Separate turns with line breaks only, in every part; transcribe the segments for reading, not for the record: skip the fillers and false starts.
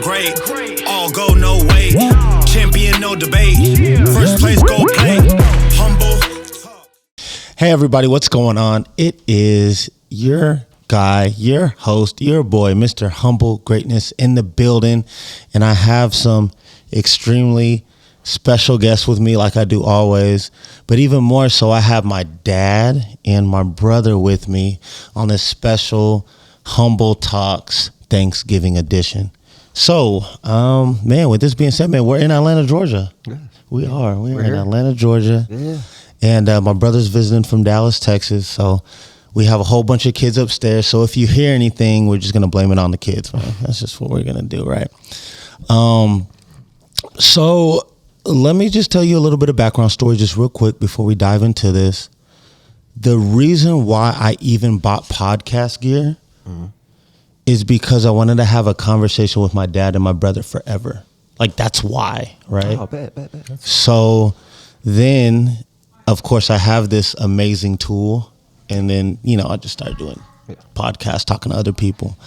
great. All go, no wait. Champion, no debate. First place, go play. Humble.
Hey, everybody, what's going on? It is your guy, your host, your boy, Mr. Humble Greatness in the building. And I have some extremely special guests with me like I do always. But even more so, I have my dad and my brother with me on this special Humble Talks Thanksgiving edition. So, man, with this being said, man, we're in Atlanta, Georgia. Yeah. We are. We're in here. Atlanta, Georgia. Yeah. And my brother's visiting from Dallas, Texas. So we have a whole bunch of kids upstairs. So if you hear anything, we're just going to blame it on the kids, man. That's just what we're going to do, right? So let me just tell you a little bit of background story just real quick before we dive into this. The reason why I even bought podcast gear is because I wanted to have a conversation with my dad and my brother forever. Like, that's why, right?
Oh, bet.
So then, of course, I have this amazing tool. And then, I just started doing podcasts, talking to other people.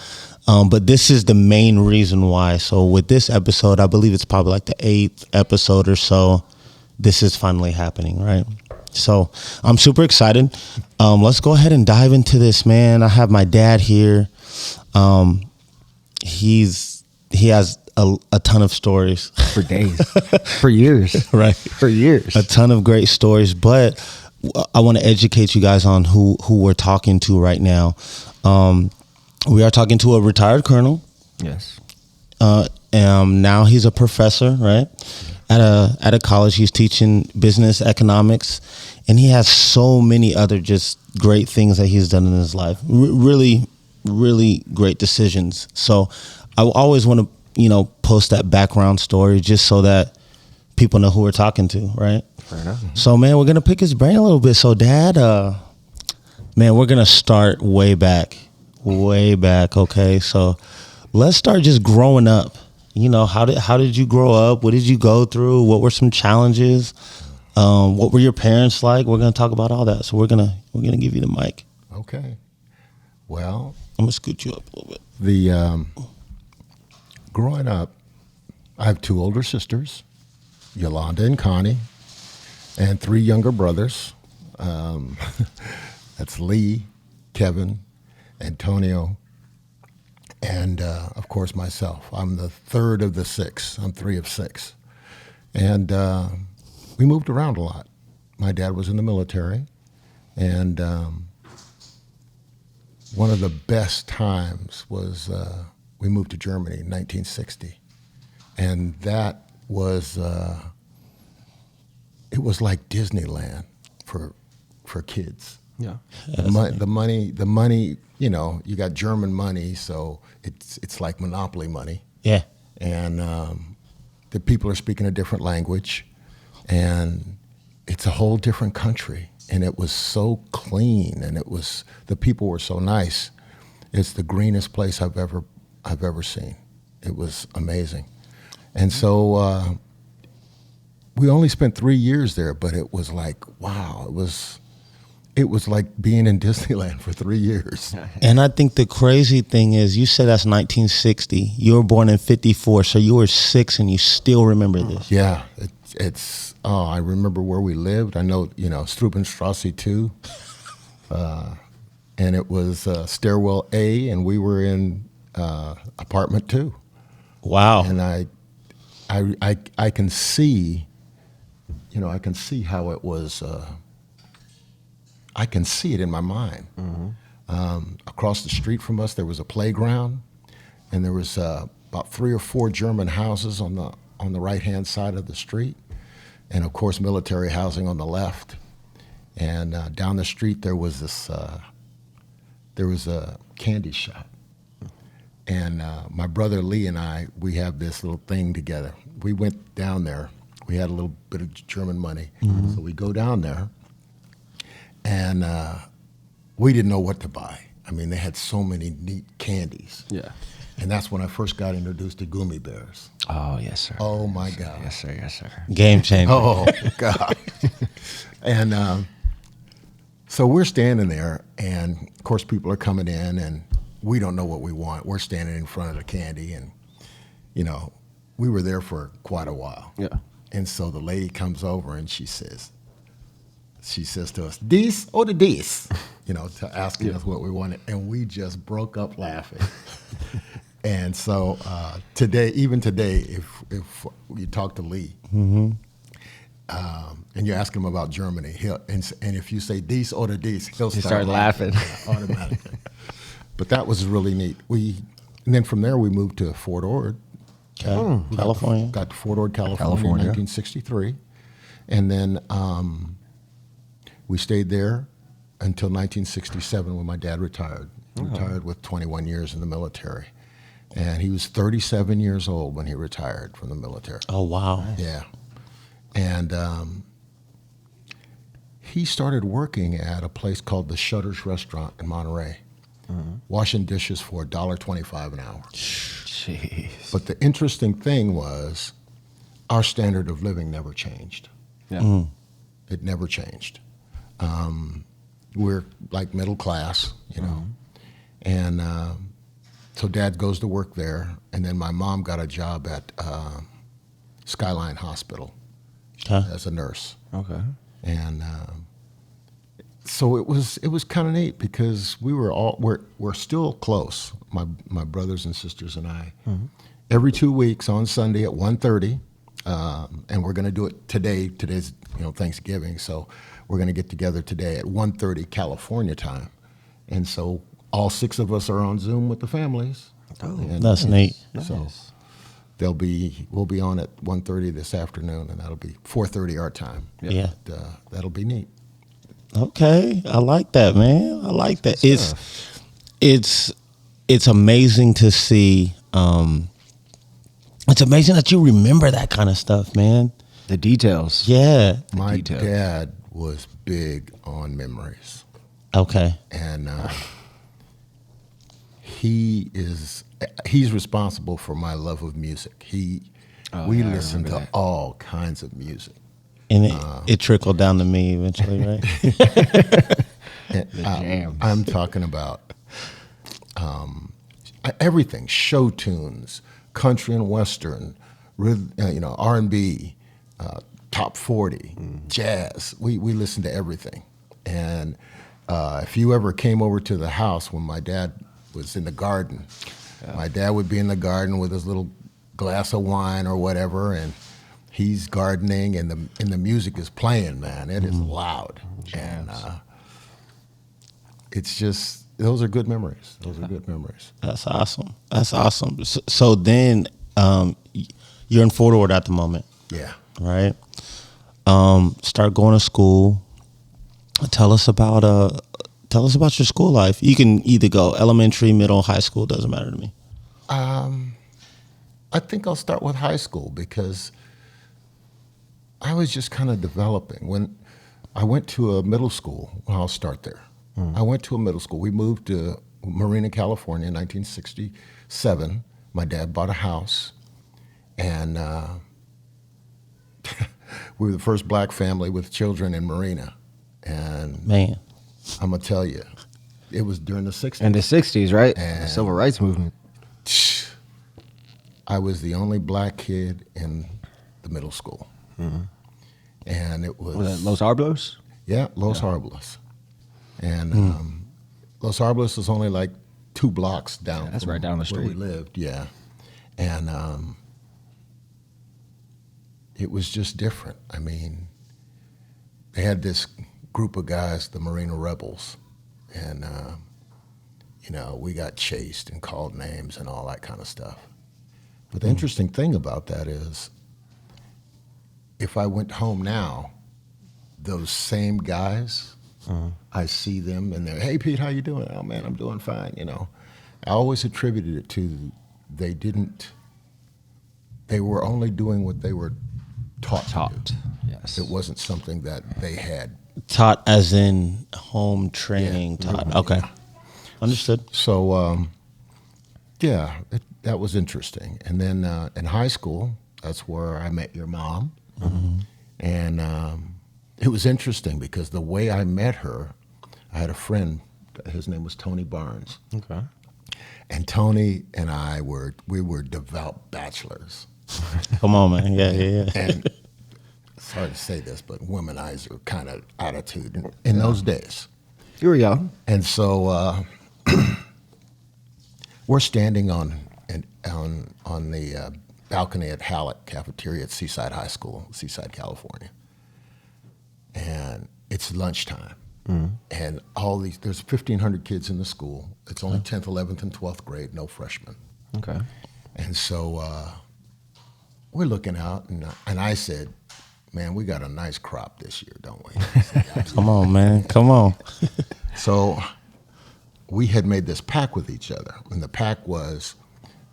But this is the main reason why. So with this episode, I believe it's probably like the 8th episode or so. This is finally happening, right? So I'm super excited. Let's go ahead and dive into this, man. I have my dad here. He has a ton of stories.
For days. For years.
Right.
For years.
A ton of great stories. But I want to educate you guys on who we're talking to right now. We are talking to a retired colonel.
Yes.
Now he's a professor, right? At a college. He's teaching business economics, and he has so many other just great things that he's done in his life. Really, really great decisions. So I always want to, post that background story just so that people know who we're talking to, right?
Fair enough.
So, man, we're going to pick his brain a little bit. So, Dad, man, we're going to start way back, okay? So let's start just growing up. How did you grow up? What did you go through? What were some challenges? What were your parents like? We're going to talk about all that. So we're going to give you the mic.
Okay. Well,
I'm going to scoot you up a little bit.
The growing up, I have 2 older sisters, Yolanda and Connie, and 3 younger brothers. That's Lee, Kevin, Antonio, and of course myself. I'm the 3rd of the 6. I'm 3 of 6. And we moved around a lot. My dad was in the military, and one of the best times was we moved to Germany in 1960. And that was, it was like Disneyland for kids.
Yeah.
The money, you got German money, so it's like monopoly money.
Yeah.
And the people are speaking a different language, and it's a whole different country. And it was so clean, and the people were so nice. It's the greenest place I've ever seen. It was amazing. And so we only spent 3 years there, but it was like, wow, it was like being in Disneyland for 3 years.
And I think the crazy thing is, you said that's 1960. You were born in 54, so you were 6 and you still remember this.
Yeah, I remember where we lived. I know, Strubenstrasse 2. And it was stairwell A, and we were in apartment 2.
Wow.
And I can see, I can see how it was. I can see it in my mind. Mm-hmm. Across the street from us, there was a playground, and there was about 3 or 4 German houses on the right-hand side of the street, and of course military housing on the left. And down the street there was a candy shop. And my brother Lee and I, we have this little thing together. We went down there. We had a little bit of German money. Mm-hmm. So we go down there, and we didn't know what to buy. I mean, they had so many neat candies.
Yeah.
And that's when I first got introduced to gummy bears.
Oh, yes, sir.
Oh, my God.
Yes, sir. Yes, sir.
Game changer.
Oh, God. And so we're standing there, and, of course, people are coming in, and we don't know what we want. We're standing in front of the candy, and you know, we were there for quite a while.
Yeah.
And so the lady comes over and she says to us, "This or the this?" You know, to asking us what we wanted. And we just broke up laughing. And so even today, if you talk to Lee, and you ask him about Germany, and if you say "this or the this," he'll
start laughing.
automatically. But that was really neat. And then from there we moved to Fort Ord,
California.
got to Fort Ord, California, in 1963, and then we stayed there until 1967 when my dad retired. He retired with 21 years in the military, and he was 37 years old when he retired from the military.
Oh, wow.
Yeah. And he started working at a place called the Shutters Restaurant in Monterey, washing dishes for $1.25 an hour.
Jeez.
But the interesting thing was our standard of living never changed.
Yeah.
It never changed. We're like middle class, you know. And so Dad goes to work there, and then my mom got a job at Skyline Hospital as a nurse.
Okay.
And so it was kind of neat because we're still close, my brothers and sisters and I. Every 2 weeks on Sunday at 1:30, and we're going to do it today. Today's Thanksgiving, so we're going to get together today at 1:30 California time, and so all 6 of us are on Zoom with the families. And
That's neat.
So we'll be on at 1:30 this afternoon, and that'll be 4:30 our time.
Yeah.
But, that'll be neat.
Okay, I like that, man. I like that. It's amazing to see. It's amazing that you remember that kind of stuff, man.
The details.
Yeah.
My
detail.
dad was big on memories,
Okay.
and he's responsible for my love of music. We listen to all kinds of music.
And it trickled down to me eventually, right?
And
jams.
I'm talking about everything: show tunes, country and western, R&B, top 40, jazz. We listen to everything. And if you ever came over to the house when my dad was in the garden, my dad would be in the garden with his little glass of wine or whatever, and he's gardening, and the music is playing. Man, it is loud, and it's just those are good memories. Those are good memories.
That's awesome. That's awesome. So then you're in Fort Ord at the moment,
Yeah.
right? Start going to school. Tell us about your school life. You can either go elementary, middle, high school. Doesn't matter to me.
I think I'll start with high school because I was just kind of developing. When I went to a middle school, well, I'll start there. I went to a middle school. We moved to Marina, California in 1967. My dad bought a house, and we were the first black family with children in Marina. And
Man.
I'm going to tell you, it was during the 60s.
In the 60s, right?
And-
The civil rights movement.
I was the only black kid in the middle school. And it was...
Was that Los Arblos?
Yeah, Los Arblos. And Los Arblos is only like 2 blocks down.
That's
from
right down the
where we
street.
lived, yeah. And it was just different. I mean, they had this group of guys, the Marina Rebels, and we got chased and called names and all that kind of stuff. But the interesting thing about that is, if I went home now, those same guys, I see them and they're, "Hey, Pete, how you doing?" "Oh, man, I'm doing fine," I always attributed it to they were only doing what they were taught to do.
Yes.
It wasn't something that they had.
Taught as in home training.
Yeah.
Taught. Okay. Understood.
So, that was interesting. And then in high school, that's where I met your mom. And it was interesting because the way I met her, I had a friend, his name was Tony Barnes.
Okay.
And Tony and I were devout bachelors.
Come on, man. Yeah.
And it's hard to say this, but womanizer kind of attitude in those days.
You were young.
And so we're standing on the balcony at Halleck Cafeteria at Seaside High School, Seaside, California. And it's lunchtime. And there's 1,500 kids in the school. It's only 10th, 11th, and 12th grade, no freshmen.
Okay.
And so we're looking out, and I said, man, we got a nice crop this year, don't we? I said, "Yeah."
Come on, man. Come on.
So we had made this pact with each other. And the pact was,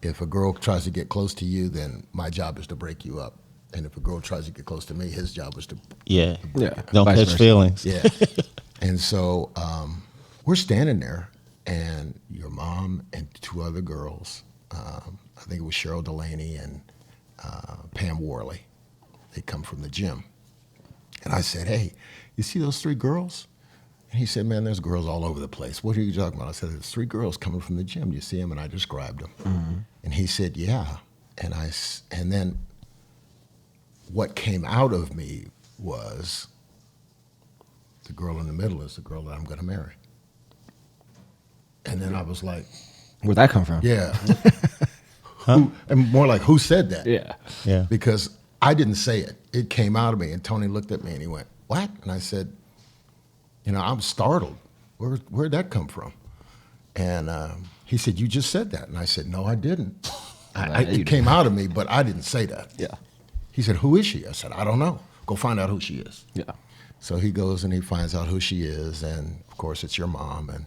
if a girl tries to get close to you, then my job is to break you up. And if a girl tries to get close to me, his job was to
Yeah.
Yeah.
Don't
Vice
catch
versa.
feelings.
Yeah. And so we're standing there, and your mom and two other girls, I think it was Cheryl Delaney and Pam Worley, they come from the gym. And I said, hey, you see those three girls? And he said, man, there's girls all over the place. What are you talking about? I said, there's three girls coming from the gym. Do you see them? And I described them. Mm-hmm. And he said, yeah. And then what came out of me was, the girl in the middle is the girl that I'm going to marry. And then I was like,
Where'd that come from?
yeah. And more like, who said that?
Yeah.
Yeah.
Because I didn't say it. It came out of me. And Tony looked at me and he went, what? And I said, I'm startled. Where'd that come from? And he said, you just said that. And I said, no, I didn't. It came out of me, but I didn't say that.
Yeah.
He said, who is she? I said, I don't know. Go find out who she is.
Yeah.
So he goes and he finds out who she is, and of course it's your mom. And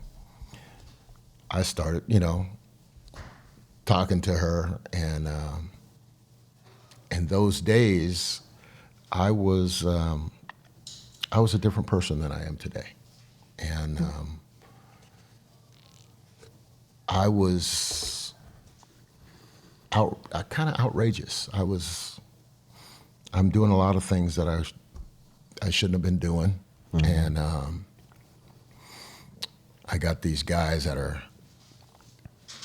I started, talking to her, and in those days, I was a different person than I am today, and I was kind of outrageous. I'm doing a lot of things that I shouldn't have been doing. Mm-hmm. And I got these guys that are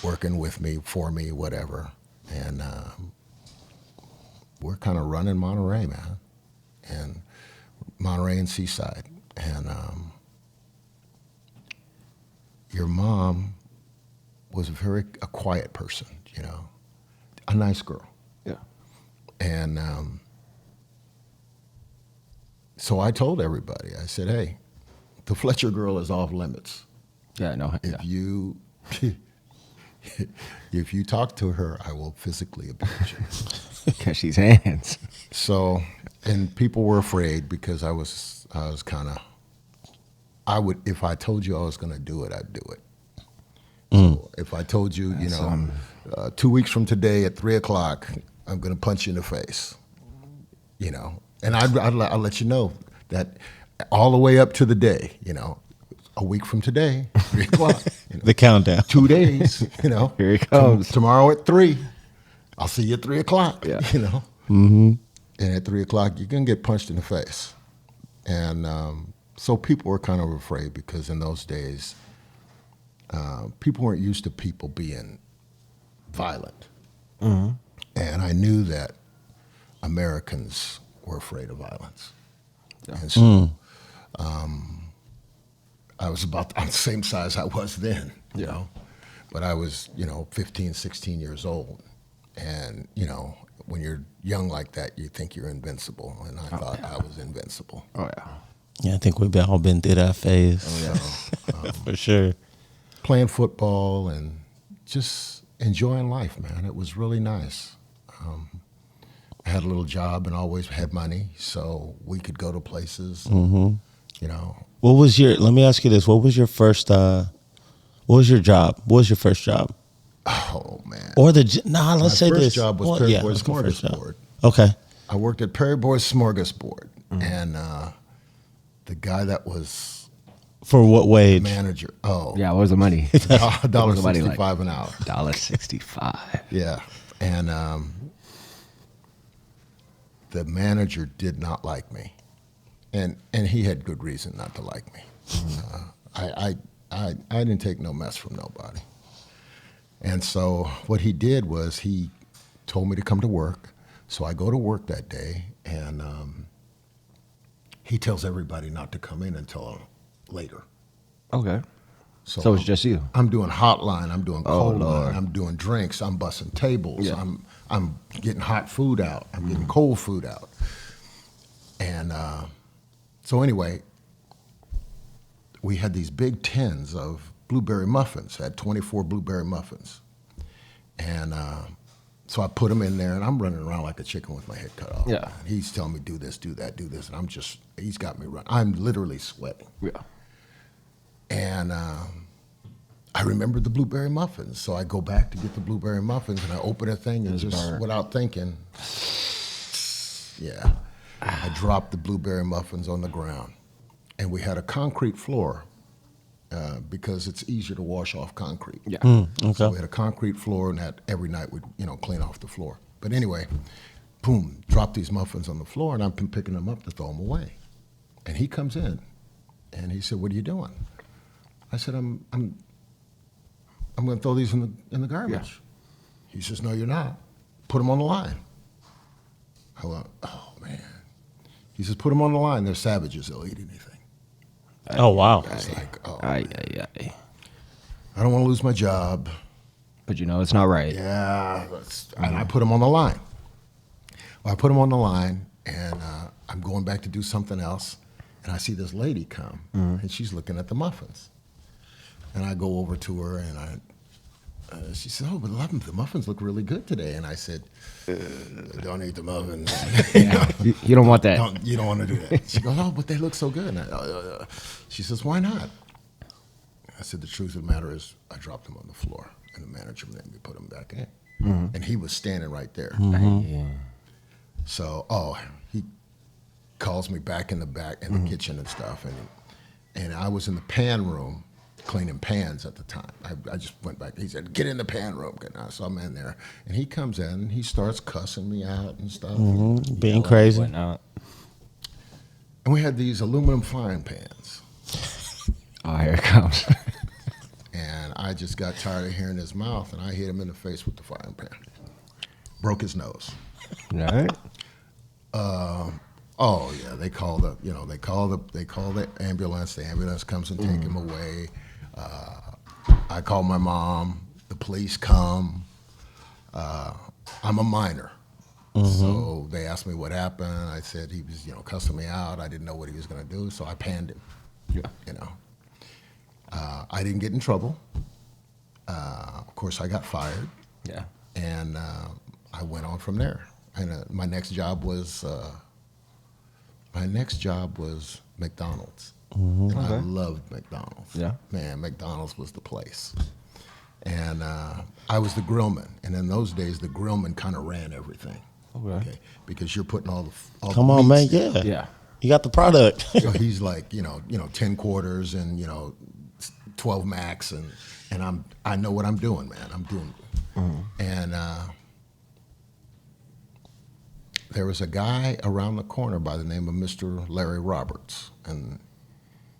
working with me, for me, whatever. And we're kind of running Monterey, man. And Monterey and Seaside. And your mom was a quiet person, a nice girl.
Yeah.
And so I told everybody, I said, hey, the Fletcher girl is off limits.
Yeah, no.
If you if you talk to her, I will physically abuse you.
Catch these hands.
So, and people were afraid because I was kind of, if I told you I was going to do it, I'd do it. So if I told you, 2 weeks from today at 3:00, I'm going to punch you in the face, And I'll let you know that all the way up to the day, a week from today, 3:00.
The countdown.
2 days,
Here he comes.
Tomorrow at 3. I'll see you at 3:00.
Yeah.
Mm-hmm. And at 3:00, you're gonna get punched in the face. And so people were kind of afraid because in those days, people weren't used to people being violent. Mm-hmm. And I knew that Americans were afraid of violence. Yeah. And so I was about the same size I was then, But I was, 15, 16 years old. And, when you're young like that, you think you're invincible. And I thought I was invincible.
Oh, yeah.
Yeah, I think we've all been through that phase.
Oh, yeah.
For sure.
Playing football and just enjoying life, man. It was really nice. I had a little job and always had money, so we could go to places.
Mm-hmm.
What
was let me ask you this. What was your first, what was your job? What was your first job?
Oh, man.
Or let's say this.
My first job was Perry Boy's Smorgasbord.
Okay.
I worked at Perry Boy's Smorgasbord, and the guy that was
for what wage?
Manager. Oh,
yeah. What was the money?
$1.65 an hour.
$1.65.
Yeah, and the manager did not like me, and he had good reason not to like me. I didn't take no mess from nobody, And so what he did was he told me to come to work. So I go to work that day, and he tells everybody not to come in until later.
Okay. So it's just you.
I'm doing hotline. I'm doing cold
Lord.
line. I'm doing drinks. I'm bussing tables.
Yeah.
I'm getting hot food out. I'm getting cold food out. And so anyway, we had these big tins of blueberry muffins. Had 24 blueberry muffins, and so I put them in there, and I'm running around like a chicken with my head cut off.
Yeah.
He's telling me do this, do that, do this, and he's got me running. I'm literally sweating.
Yeah.
And I remembered the blueberry muffins. So I go back to get the blueberry muffins, and I open a thing, and just
burnt.
without thinking, yeah, I dropped the blueberry muffins on the ground. And we had a concrete floor because it's easier to wash off concrete.
Yeah.
Okay.
So we had a concrete floor, and that every night we'd clean off the floor. But anyway, boom, drop these muffins on the floor, and I've been picking them up to throw them away. And he comes in, and he said, "What are you doing?" I said, I'm going to throw these in the garbage.
Yeah.
He says, "No, you're not. Put them on the line." I went, "Oh, man." He says, "Put them on the line. They're savages. They'll eat anything."
Oh, wow.
It's like, oh,
Aye,
man.
aye, aye.
I don't want to lose my job.
But it's not right.
Yeah. And I put them on the line. Well, I put them on the line, and I'm going back to do something else, and I see this lady come, and she's looking at the muffins. And I go over to her, and she said, "Oh, but the muffins look really good today." And I said, "Don't eat the muffins."
You don't want that.
You don't want to do that. She goes, "Oh, but they look so good." And she says, "Why not?" I said, "The truth of the matter is I dropped them on the floor, and the manager made me put them back in." And he was standing right there.
Yeah.
So, he calls me back in the the kitchen and stuff. And I was in the pan room cleaning pans at the time. I just went back. He said, "Get in the pan room." So I'm in there. And he comes in, and he starts cussing me out and stuff.
Being crazy.
Whatnot.
And we had these aluminum frying pans.
Oh, here it comes.
And I just got tired of hearing his mouth, and I hit him in the face with the frying pan. Broke his nose.
All right.
Oh yeah, they call the ambulance. The ambulance comes and take him away. I call my mom. The police come. I'm a minor, so they asked me what happened. I said he was cussing me out. I didn't know what he was going to do, so I panned him.
Yeah.
I didn't get in trouble. Of course, I got fired,
Yeah.
and I went on from there. And my next job was McDonald's. And I loved McDonald's.
Yeah.
Man, McDonald's was the place. And I was the grillman. And in those days, the grillman kind of ran everything.
Okay.
Because you're putting all the
Come on, man.
meats in.
Yeah.
Yeah.
You got the product.
So he's like, 10 quarters and 12 max, and I know what I'm doing, man. I'm doing. And there was a guy around the corner by the name of Mr. Larry Roberts, and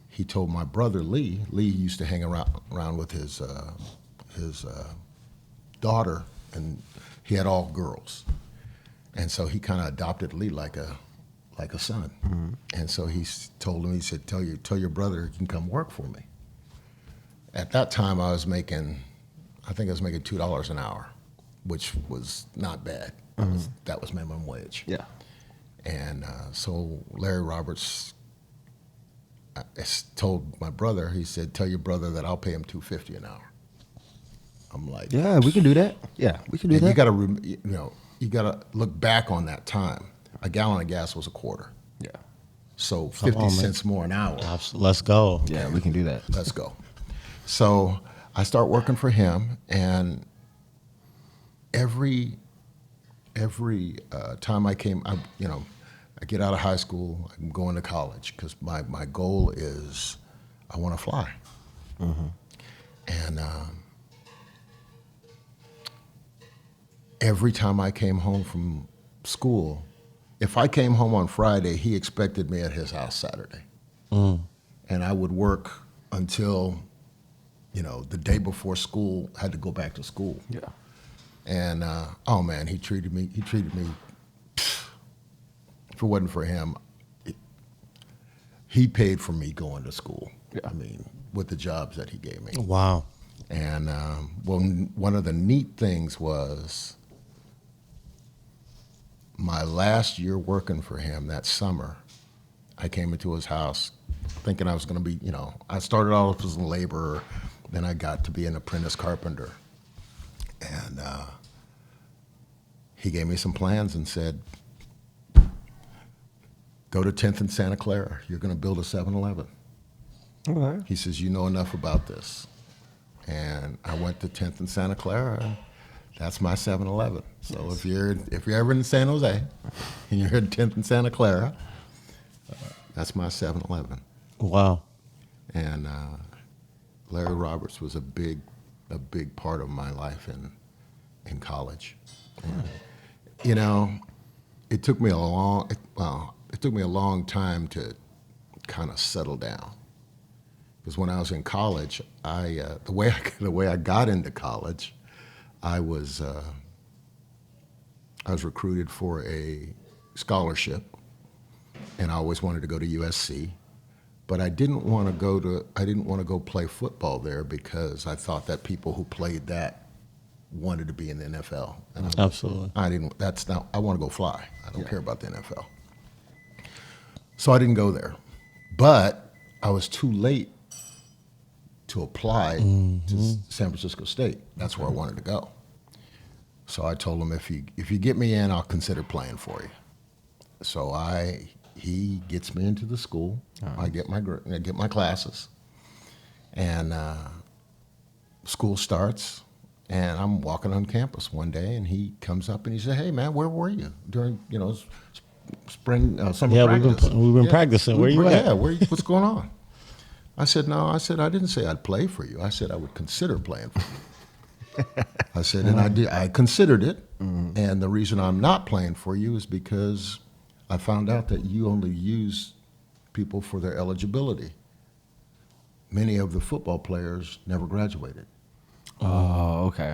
he told my brother Lee. Lee used to hang around with his daughter, and he had all girls, and so he kind of adopted Lee like a son. And so he told him, he said, tell your brother he can come work for me. At that time, I was making $2 an hour, which was not bad. That was minimum wage.
Yeah.
And so Larry Roberts told my brother, he said, "Tell your brother that I'll pay him $2.50 an hour." I'm like,
Yeah, we can do that. Yeah, we can do
and
that.
you gotta look back on that time. A gallon of gas was a quarter,
Yeah.
so
Come
50
on, man.
cents more an hour.
Let's go.
Yeah, we can do that.
Let's go. So I start working for him, and every time I get out of high school, I'm going to college because my goal is I want to fly. And every time I came home from school, if I came home on Friday, he expected me at his house Saturday. And I would work until the day before school, had to go back to school.
Yeah.
And oh man, he treated me. If it wasn't for him, he paid for me going to school.
Yeah.
I mean, with the jobs that he gave me.
Wow.
And one of the neat things was my last year working for him that summer, I came into his house thinking I was going to be, I started off as a laborer, then I got to be an apprentice carpenter. And he gave me some plans and said, go to 10th and Santa Clara. You're going to build a 7-Eleven.
Okay.
He says, you know enough about this. And I went to 10th and Santa Clara, and that's my 7-Eleven. So if you're ever in San Jose and you're at 10th and Santa Clara, that's my 7-Eleven.
Wow.
And Larry Roberts was a big part of my life in college. And, it took me a long time to kind of settle down. Because when I was in college, the way I got into college, I was recruited for a scholarship, and I always wanted to go to USC, but I didn't want to go play football there because I thought that people who played that wanted to be in the NFL. And
Absolutely.
I want to go fly. I don't care about the NFL. So I didn't go there. But I was too late to apply to San Francisco State. That's where I wanted to go. So I told him, if you get me in, I'll consider playing for you. So he gets me into the school. I get my classes, and school starts. And I'm walking on campus one day, and he comes up and he said, "Hey man, where were you during spring summer practice?"
We've been practicing. Where you at?
Yeah, what's going on? I said, "No, I didn't say I'd play for you. I said I would consider playing for you." I said, and I considered it, and the reason I'm not playing for you is because I found out that you only use people for their eligibility. Many of the football players never graduated.
Oh, okay.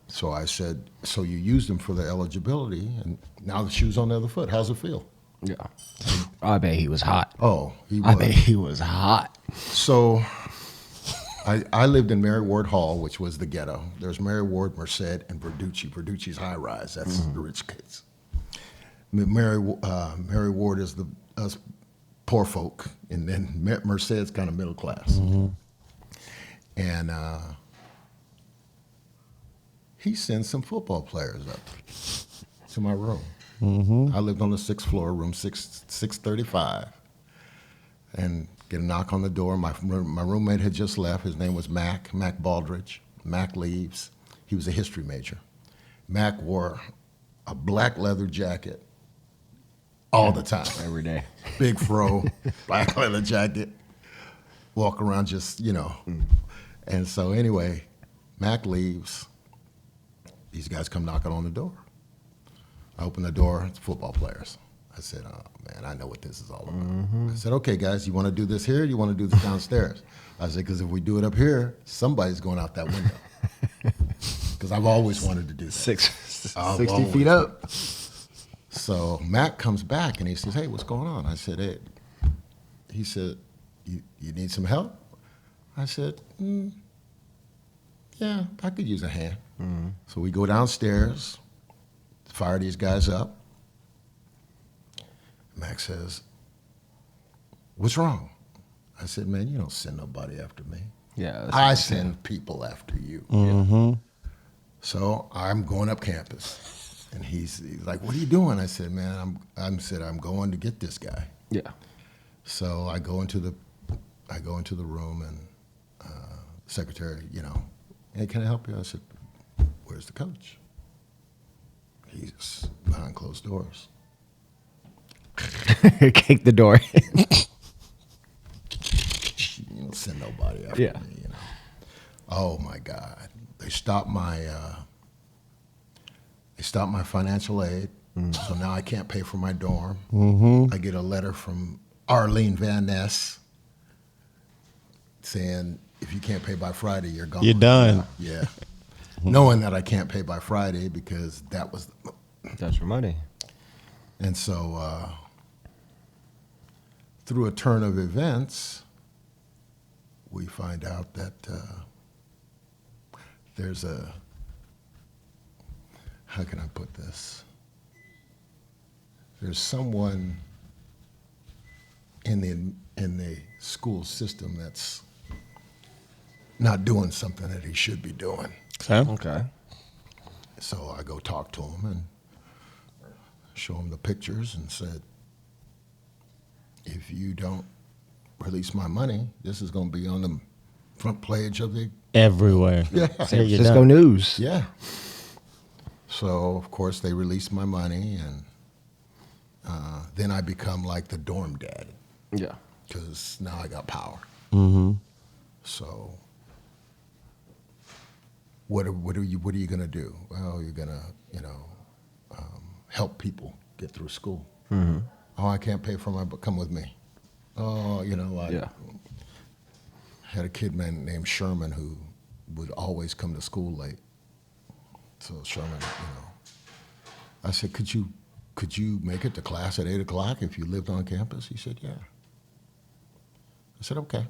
So I said, so you used them for their eligibility, and now the shoe's on the other foot. How's it feel?
Yeah. I bet he was hot.
Oh, he was.
I bet he was hot.
So I lived in Mary Ward Hall, which was the ghetto. There's Mary Ward, Merced, and Verducci. Verducci's high rise. That's the rich kids. Mary Ward is us poor folk, and then Merced's kind of middle class. And he sends some football players up to my room. I lived on the 6th floor, room 635, and get a knock on the door. My roommate had just left. His name was Mac Baldridge. Mac leaves. He was a history major. Mac wore a black leather jacket all the time.
Every day.
Big fro, black leather jacket, walk around just, And so anyway, Mac leaves. These guys come knocking on the door. I open the door, it's football players. I said, oh man, I know what this is all about. I said, okay guys, you want to do this here or you want to do this downstairs? I said, because if we do it up here, somebody's going out that window. Because I've always wanted to do that.
60 feet up.
So Mac comes back and he says, hey, what's going on? I said, hey. He said, you need some help? I said, yeah, I could use a hand. So we go downstairs, fire these guys up. Mac says, what's wrong? I said, man, you don't send nobody after me.
Yeah.
I send people after you. So I'm going up campus. And he's like, what are you doing? I said, man, I'm going to get this guy.
Yeah.
So I go into the room, and secretary, hey, can I help you? I said, where's the coach? He's behind closed doors.
Kick the door.
You don't send nobody after
Yeah.
me, Oh my God. They stopped my financial aid. So now I can't pay for my dorm. I get a letter from Arlene Van Ness saying, if you can't pay by Friday, you're gone.
You're done.
Yeah. Knowing that I can't pay by Friday because that was,
That's your money.
and so through a turn of events, we find out that there's a, how can I put this? There's someone in the school system that's not doing something that he should be doing.
Okay.
Okay.
So I go talk to him and show him the pictures and said, if you don't release my money, this is going to be on the front page of the,
Everywhere.
Yeah.
There
San
you
Francisco
go.
News.
yeah. So, of course, they released my money, and then I become like the dorm dad
Yeah.
because now I got power.
Mm-hmm.
So, what are you going to do? Well, you're going to, help people get through school.
Mm-hmm.
Oh, I can't pay for but come with me. Oh, I
Yeah.
had a kid named Sherman who would always come to school late. So Sherman, I said, could you make it to class at 8 o'clock if you lived on campus? He said, yeah. I said, okay.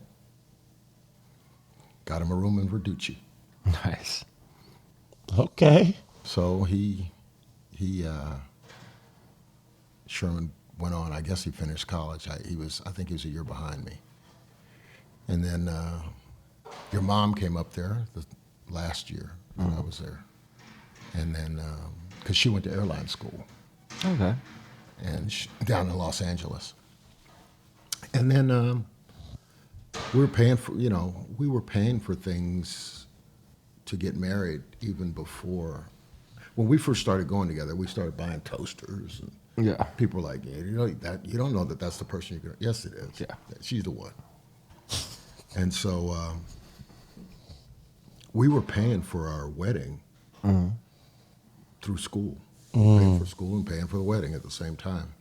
Got him a room in Verducci.
Nice.
Okay.
So Sherman went on. I guess he finished college. I think he was a year behind me. And then your mom came up there the last year when I was there, and then because she went to airline school
Okay.
and down in Los Angeles. And then we were paying for things to get married even before. When we first started going together, we started buying toasters, and
Yeah.
people were like, you don't know that that's the person you're going to. Yes, it is.
Yeah.
She's the one. And so we were paying for our wedding through school, paying for school and paying for the wedding at the same time.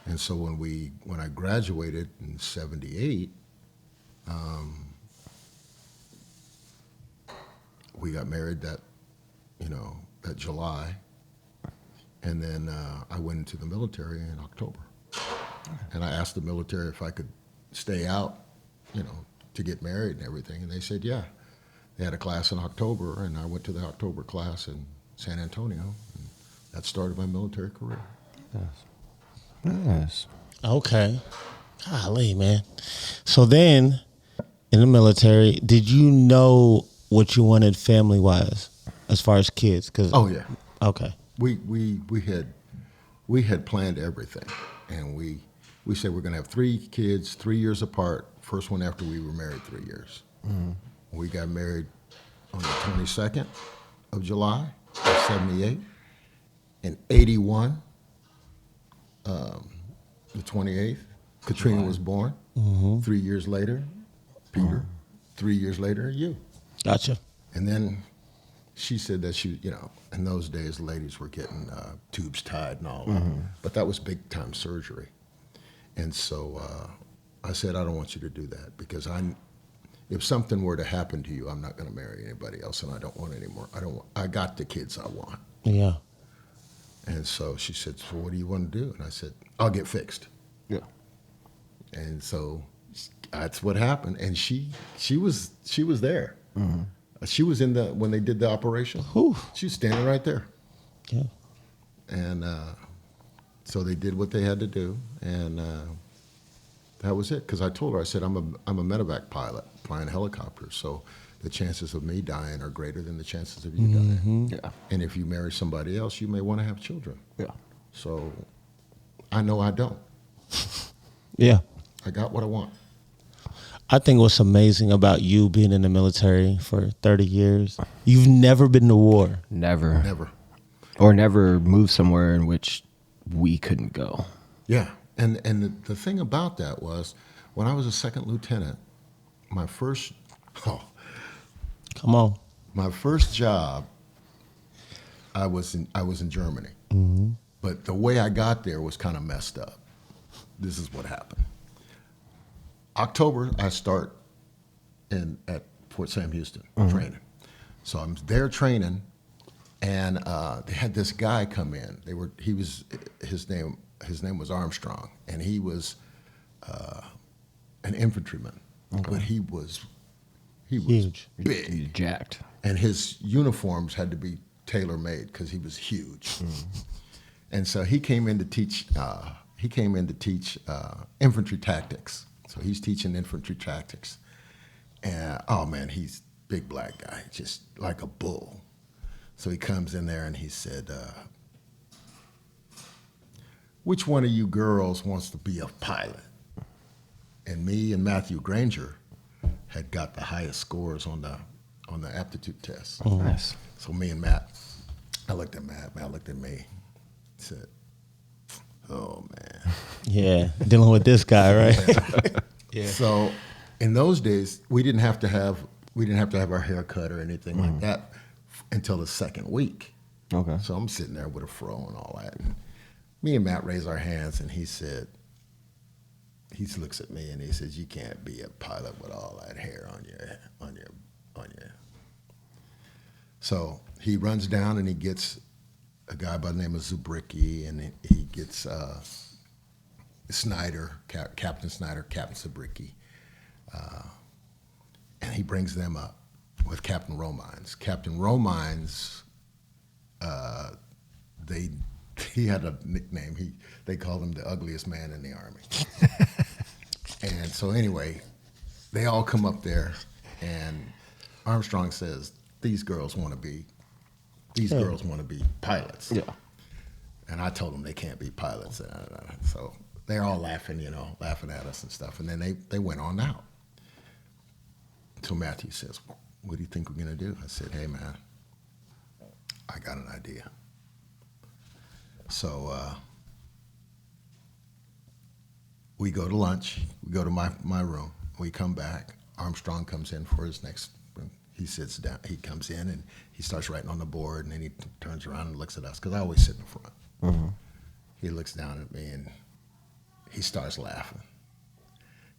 And so when I graduated in '78, we got married that July, and then I went into the military in October. And I asked the military if I could stay out, to get married and everything, and they said yeah. They had a class in October, and I went to the October class in San Antonio, and that started my military career.
Nice.
Okay. Golly, man. So then, in the military, did you know what you wanted family-wise, as far as kids?
Oh yeah,
Okay.
we had planned everything, and we said we're going to have 3 kids, 3 years apart. First one after we were married 3 years. Mm-hmm. We got married on the 22nd of July of '78. In '81, the 28th, Katrina was born. Mm-hmm. 3 years later, Peter. 3 years later, you.
Gotcha.
And then she said that she, in those days, ladies were getting tubes tied and all that. But that was big time surgery. And so I said, I don't want you to do that because if something were to happen to you, I'm not going to marry anybody else, and I don't want any more. I got the kids I want.
Yeah.
And so she said, so what do you want to do? And I said, I'll get fixed.
Yeah.
And so that's what happened. And she was there. Mm-hmm. She was when they did the operation.
Whew.
She was standing right there.
Yeah.
And so they did what they had to do, and that was it. Because I told her, I said, I'm a medevac pilot flying helicopters, so the chances of me dying are greater than the chances of you dying.
Yeah.
And if you marry somebody else, you may want to have children.
Yeah.
So I know I don't.
Yeah.
I got what I want.
I think what's amazing about you being in the military for 30 years, you've never been to war.
Never.
Never.
Or never moved somewhere in which we couldn't go.
Yeah. And the thing about that was, when I was a second lieutenant, my first job, I was in Germany. Mm-hmm. But the way I got there was kind of messed up. This is what happened. October, I start at Fort Sam Houston training. So I'm there training, and they had this guy come in. His name was Armstrong, and he was an infantryman, but he was
Huge.
big.
He's jacked.
And his uniforms had to be tailor made because he was huge. And so he came in to teach. Infantry tactics. So he's teaching infantry tactics. And oh man, he's big black guy, just like a bull. So he comes in there and he said, "Which one of you girls wants to be a pilot?" And me and Matthew Granger had got the highest scores on the aptitude test.
Nice.
So me and Matt, I looked at Matt looked at me, said, "Oh man."
Yeah, dealing with this guy, right?
Yeah. So in those days, we didn't have to have our hair cut or anything like that until the second week.
Okay.
So I'm sitting there with a fro and all that. And me and Matt raised our hands, and he looks at me and he says, "You can't be a pilot with all that hair on your." So he runs down and he gets a guy by the name of Zubricki, and he gets Snyder, Captain Snyder, Captain Zubricki, and he brings them up with Captain Romines. Captain Romines, he had a nickname. They called him the ugliest man in the Army. And so anyway, they all come up there, and Armstrong says, "These girls want to be pilots."
Yeah.
And I told them they can't be pilots. So they're all laughing at us and stuff. And then they went on out. So Matthew says, "What do you think we're going to do?" I said, "Hey, man, I got an idea." So we go to lunch. We go to my room. We come back. Armstrong comes in for his next. He sits down. He comes in and he starts writing on the board, and then he turns around and looks at us because I always sit in the front.
Mm-hmm.
He looks down at me and he starts laughing.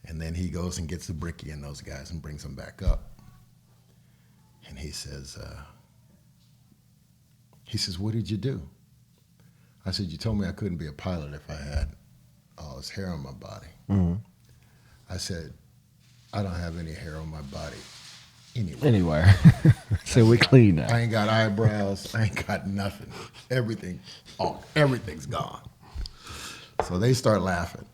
And then he goes and gets the Bricky and those guys and brings them back up. And he says, "What did you do?" I said, "You told me I couldn't be a pilot if I had all this hair on my body."
Mm-hmm.
I said, "I don't have any hair on my body anywhere.
Anywhere. So we clean
I
that.
ain't got eyebrows. I ain't got nothing. Everything's gone." So they start laughing,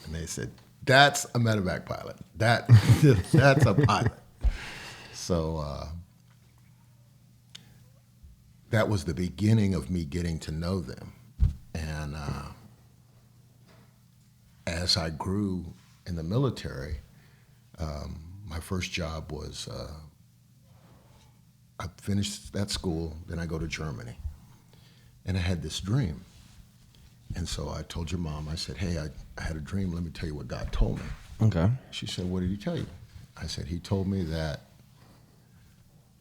and they said, "That's a medevac pilot. That's a pilot." So that was the beginning of me getting to know them, and as I grew in the military, my first job was I finished that school, then I go to Germany, and I had this dream. And so I told your mom, I said, "Hey, I had a dream. Let me tell you what God told me."
Okay.
She said, "What did he tell you?" I said, "He told me that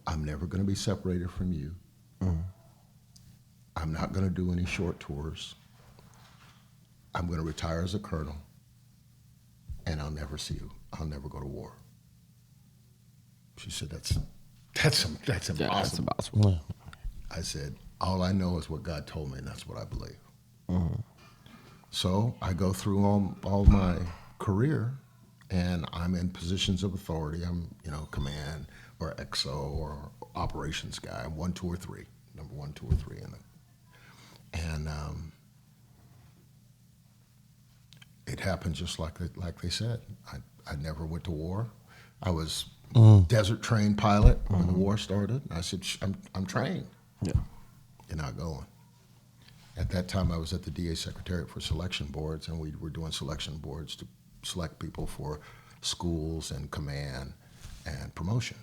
I'm never going to be separated from you.
Mm-hmm.
I'm not going to do any short tours. I'm going to retire as a colonel, and I'll never see you. I'll never go to war." She said, That's impossible."
Yeah, that's impossible.
Yeah.
I said, "All I know is what God told me, and that's what I believe."
Mm-hmm.
So I go through all my career, and I'm in positions of authority. I'm, command or XO or operations guy. I'm 1, 2, or 3, number 1, 2, or 3 and it happened just like they said. I never went to war. I was desert trained pilot when the war started. I said, I'm trained.
Yeah.
You're not going. At that time, I was at the DA Secretariat for selection boards, and we were doing selection boards to select people for schools and command and promotion.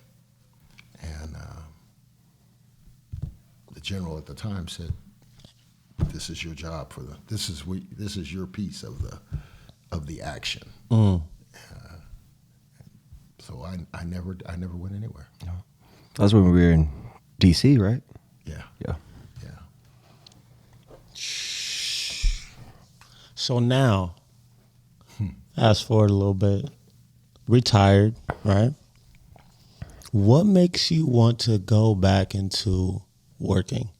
And the general at the time said, "This is your job this is your piece of the action." So I never went anywhere.
That was when we were in D.C., right?
Yeah.
Yeah.
Yeah.
So now, fast forward a little bit, retired, right? What makes you want to go back into working?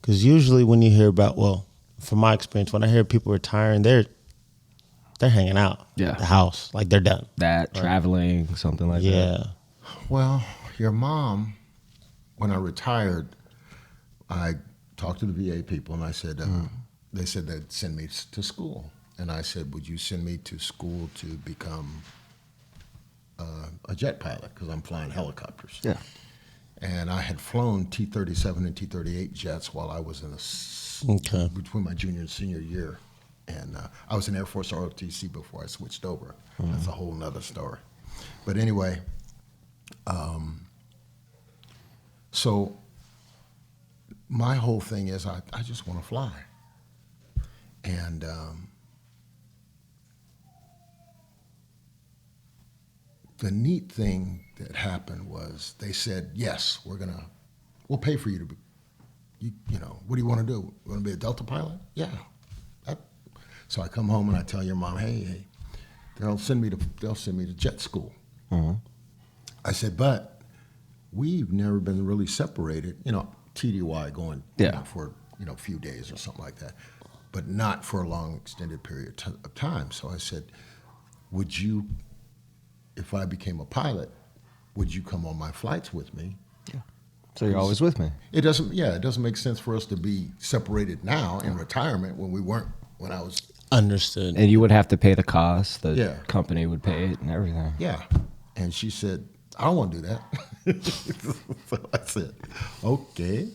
Because usually when you hear about, well, from my experience, when I hear people retiring, they're hanging out
Yeah.
at the house, like they're done.
That, traveling, something like that.
Yeah.
Well, your mom, when I retired, I talked to the VA people and I said, they said they'd send me to school. And I said, would you send me to school to become a jet pilot? Because I'm flying helicopters.
Yeah.
And I had flown T-37 and T-38 jets while I was
Okay.
between my junior and senior year. And I was in Air Force ROTC before I switched over. That's a whole nother story. But anyway, so my whole thing is I just want to fly. And the neat thing that happened was they said, yes, we'll pay for you to be, you know, what do you want to do? You want to be a Delta pilot? Yeah. So I come home and I tell your mom, hey, they'll send me to jet school. I said, but we've never been really separated, you know, TDY going for, you know, a few days or something like that, but not for a long extended period of time. So I said, would you, if I became a pilot, would you come on my flights with me?
Yeah. So you're always with me.
It doesn't make sense for us to be separated now in retirement when we weren't, when I was.
Understood.
And you would have to pay the cost. The
Yeah.
company would pay it and everything.
Yeah. And she said, I don't want to do that. So I said, okay.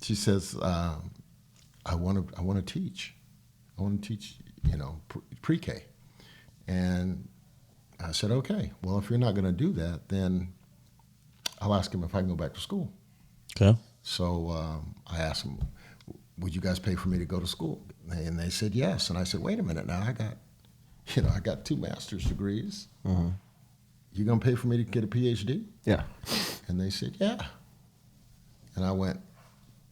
She says, I want to teach. I want to teach, you know, pre-K. And I said, okay. Well, if you're not going to do that, then I'll ask him if I can go back to school.
Okay.
So I asked him, would you guys pay for me to go to school? And they said yes. And I said, wait a minute now, I got 2 master's degrees. You gonna pay for me to get a PhD?
Yeah.
And they said, yeah. And I went,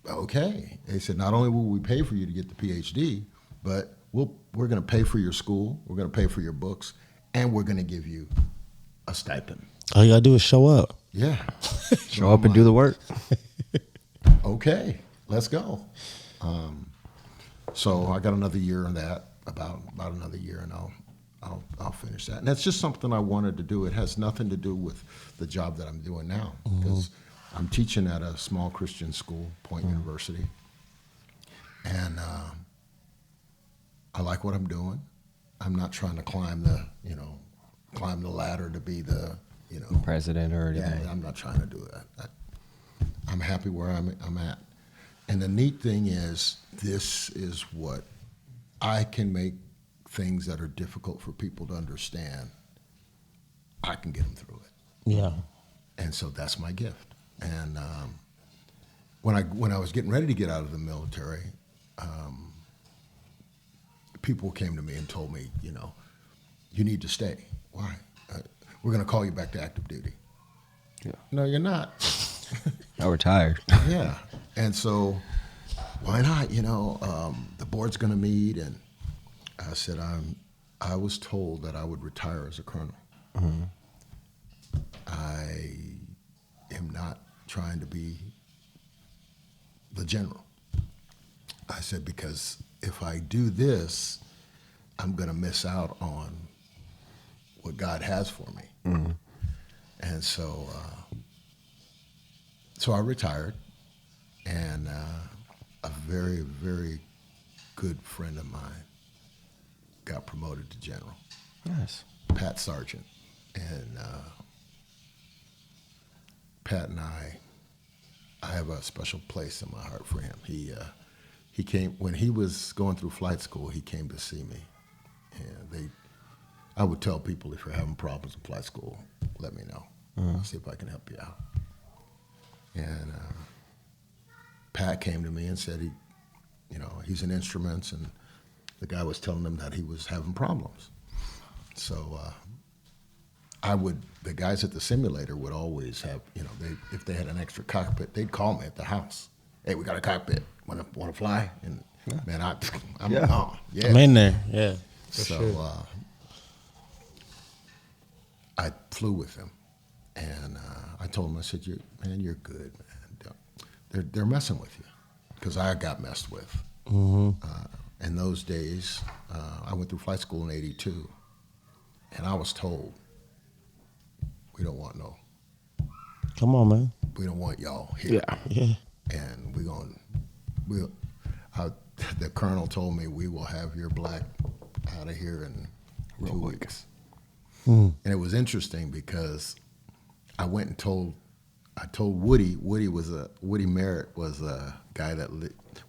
okay. They said, not only will we pay for you to get the PhD, but we're gonna pay for your school, we're gonna pay for your books, and we're gonna give you a stipend.
All you gotta do is show up.
Yeah.
Show up and do the work.
Okay, let's go. So I got another year on that, about another year, and I'll finish that. And that's just something I wanted to do. It has nothing to do with the job that I'm doing now, because I'm teaching at a small Christian school, Point University, and I like what I'm doing. I'm not trying to climb the ladder to be the, you know,
President or anything.
yeah, I'm not trying to do that. I'm happy where I'm at. And the neat thing is, this is what I can make things that are difficult for people to understand. I can get them through it.
Yeah.
And so that's my gift. And when I was getting ready to get out of the military, people came to me and told me, you know, you need to stay. Why? We're going to call you back to active duty.
Yeah.
No, you're not.
I retired.
Yeah. And so, why not? You know, the board's going to meet, and I said, I was told that I would retire as a colonel. I am not trying to be the general. I said, because if I do this, I'm going to miss out on what God has for me. And so, so I retired, and a very, very good friend of mine got promoted to general,
Nice.
Pat Sargent. And Pat and I have a special place in my heart for him. He came, when he was going through flight school, he came to see me. And I would tell people, if you're having problems in flight school, let me know. I'll see if I can help you out. And Pat came to me and said he's in instruments, and the guy was telling him that he was having problems. So the guys at the simulator would always have, if they had an extra cockpit, they'd call me at the house. Hey, we got a cockpit. Want to fly? And man, I'm
in there. Yeah.
So I flew with him, And I told him, I said, you're good, man. They're messing with you, because I got messed with. In those days, I went through flight school in '82, and I was told, we don't want
Come on, man.
we don't want y'all here.
Yeah.
And the colonel told me, we will have your black out of here in 2 weeks. And it was interesting because I went and told Woody. Woody Merritt was a guy that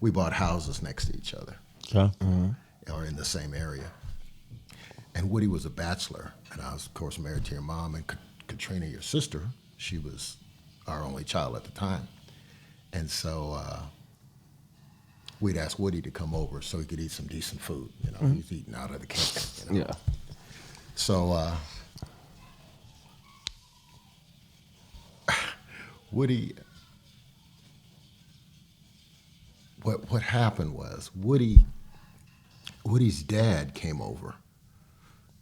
we bought houses next to each other,
Okay.
or in the same area. And Woody was a bachelor, and I was, of course, married to your mom, and Katrina, your sister. She was our only child at the time, and so we'd ask Woody to come over so he could eat some decent food. You know, he's eating out of the kitchen. You know?
Yeah.
So Woody, what happened was Woody's dad came over,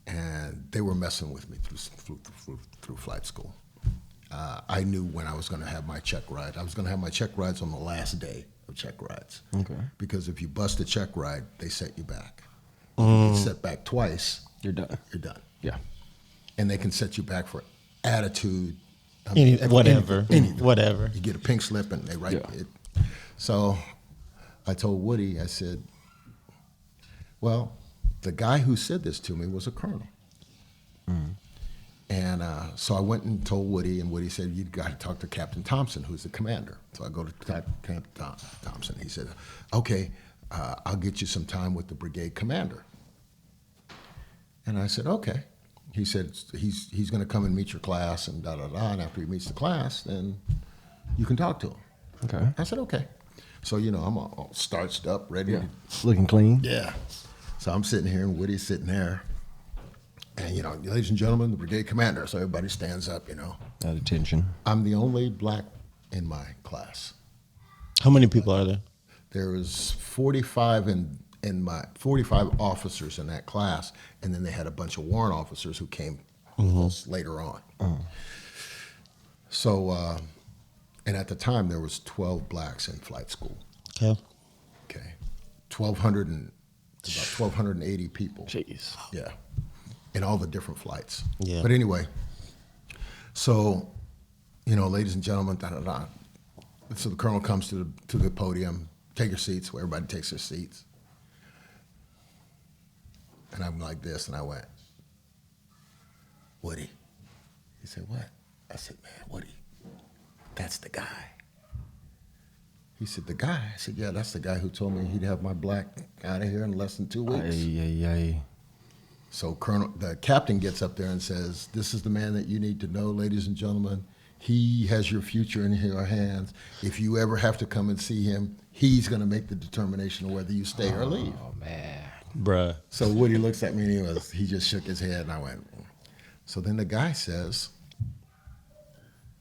and they were messing with me through flight school. I knew when I was going to have my check ride. I was going to have my check rides on the last day of check rides.
Okay.
Because if you bust a check ride, they set you back. You get set back twice,
You're done.
you're done.
Yeah.
And they can set you back for attitude.
Whatever.
Anything.
Whatever.
You get a pink slip and they write it. So I told Woody, I said, well, the guy who said this to me was a colonel. And so I went and told Woody, and Woody said, you've got to talk to Captain Thompson, who's the commander. So I go to Captain Thompson. He said, okay, I'll get you some time with the brigade commander. And I said, okay. He said, he's going to come and meet your class and da-da-da, and after he meets the class, then you can talk to him.
Okay.
I said, okay. So, you know, I'm all starched up, ready
Yeah.
to...
Looking clean.
Yeah. So I'm sitting here, and Woody's sitting there. And, you know, ladies and gentlemen, the brigade commander. So everybody stands up, you know.
At attention.
I'm the only black in my class.
How many people are there?
There was 45 45 officers in that class, and then they had a bunch of warrant officers who came with us later on. So, and at the time there was 12 blacks in flight school.
Okay.
Okay, 1,280 people.
Jeez.
Yeah, in all the different flights.
Yeah.
But anyway, so, you know, ladies and gentlemen, da da da. So the colonel comes to the podium. Take your seats. Where everybody takes their seats. And I'm like this, and I went, Woody. He said, what? I said, man, Woody, that's the guy. He said, the guy? I said, yeah, that's the guy who told me he'd have my black out of here in less than 2 weeks.
Ay.
So the captain gets up there and says, this is the man that you need to know, ladies and gentlemen. He has your future in your hands. If you ever have to come and see him, he's going to make the determination of whether you stay or leave.
Oh, man.
Bruh.
So Woody looks at me and he just shook his head, and I went. So then the guy says,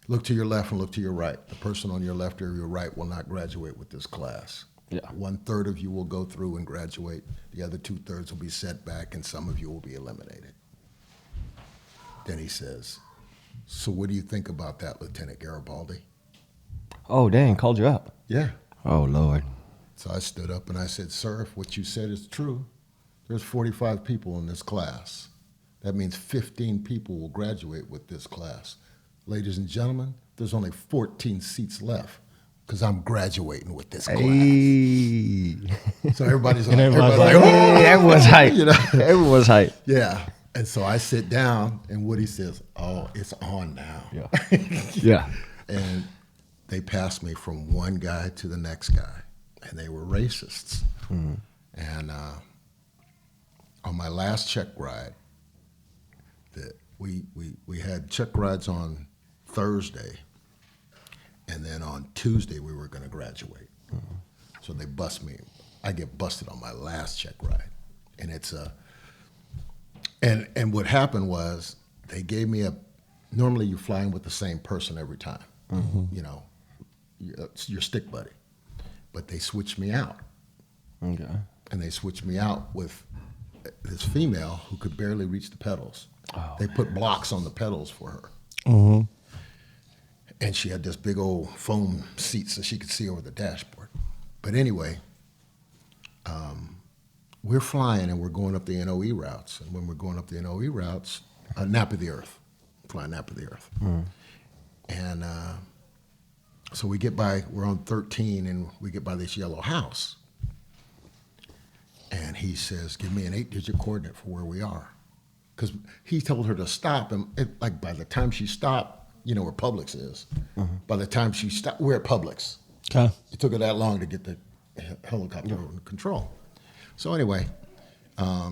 look to your left and look to your right. The person on your left or your right will not graduate with this class.
Yeah.
1/3 of you will go through and graduate. The other 2/3 will be set back, and some of you will be eliminated. Then he says, so what do you think about that, Lieutenant Garibaldi?
Oh, dang. Called you up.
Yeah.
Oh, Lord.
So I stood up and I said, sir, if what you said is true, there's 45 people in this class. That means 15 people will graduate with this class. Ladies and gentlemen, there's only 14 seats left because I'm graduating with this class.
Hey.
So everybody's
And
like,
everybody's
everybody's
like,
like,
Hey, everyone's hype.
You know?
Everyone's hype.
Yeah. And so I sit down, and Woody says, oh, it's on now.
Yeah. Yeah.
And they passed me from one guy to the next guy, and they were racists. And on my last check ride, we had check rides on Thursday, and then on Tuesday we were going to graduate. So they bust me. I get busted on my last check ride, and it's and what happened was they gave me normally you're flying with the same person every time, you know, your stick buddy, but they switched me out.
Okay.
And they switched me out with this female who could barely reach the pedals.
Oh,
they put blocks on the pedals for her. And she had this big old foam seat so she could see over the dashboard. But anyway, we're flying and we're going up the NOE routes. And when we're going up the NOE routes, Nap of the Earth, flying Nap of the Earth. And so we get by, we're on 13 and we get by this yellow house. And he says, give me an 8-digit coordinate for where we are. Because he told her to stop. And like by the time she stopped, you know where Publix is. By the time she stopped, we're at Publix.
Okay.
It took her that long to get the helicopter under control. So anyway, I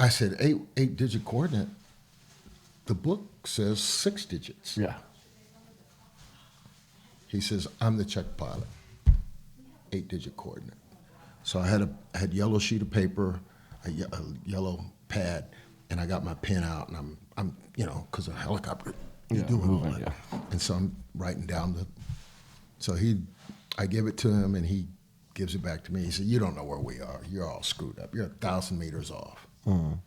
said, 8-digit coordinate. The book says 6 digits.
Yeah.
He says, I'm the check pilot. 8-digit coordinate. So I had yellow sheet of paper, a yellow pad, and I got my pen out, and I'm you know, because a helicopter is doing
moving,
all that.
yeah.
And so I'm writing down so I give it to him, and he gives it back to me. He said, you don't know where we are. You're all screwed up. You're 1,000 meters off. And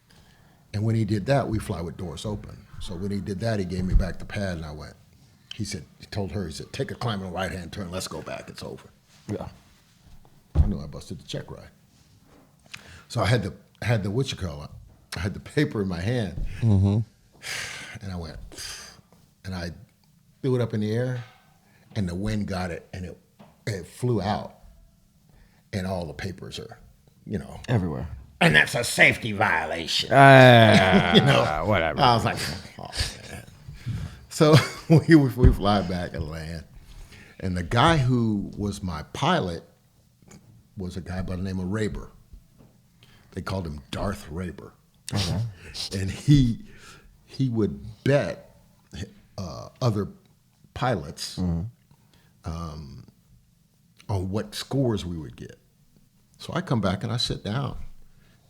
when he did that, we fly with doors open. So when he did that, he gave me back the pad, and I went. He told her, take a climb and right-hand turn. Let's go back. It's over.
Yeah.
I knew I busted the check ride. So I had the I had the paper in my hand, and I went, and I threw it up in the air, and the wind got it, and it flew out, and all the papers are, you know,
Everywhere.
and that's a safety violation.
You know, whatever.
I was like, oh man. So we fly back and land, and the guy who was my pilot was a guy by the name of Rayber. They called him Darth Rayber. And he would bet other pilots on what scores we would get. So I come back and I sit down,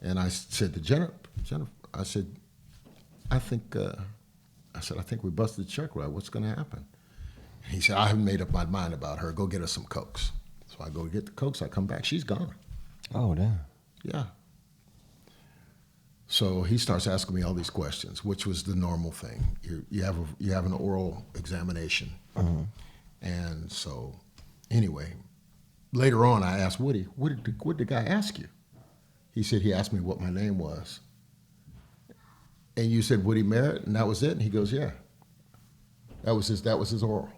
and I said to Jennifer, I said, I think we busted the check ride. What's going to happen? And he said, I haven't made up my mind about her. Go get us some Cokes. So I go get the Cokes. I come back. She's gone.
Oh, damn.
Yeah. So he starts asking me all these questions, which was the normal thing. You have an oral examination, and so anyway, later on I asked Woody, what did the guy ask you? He said he asked me what my name was, and you said Woody Merritt, and that was it. And he goes, yeah, that was his oral.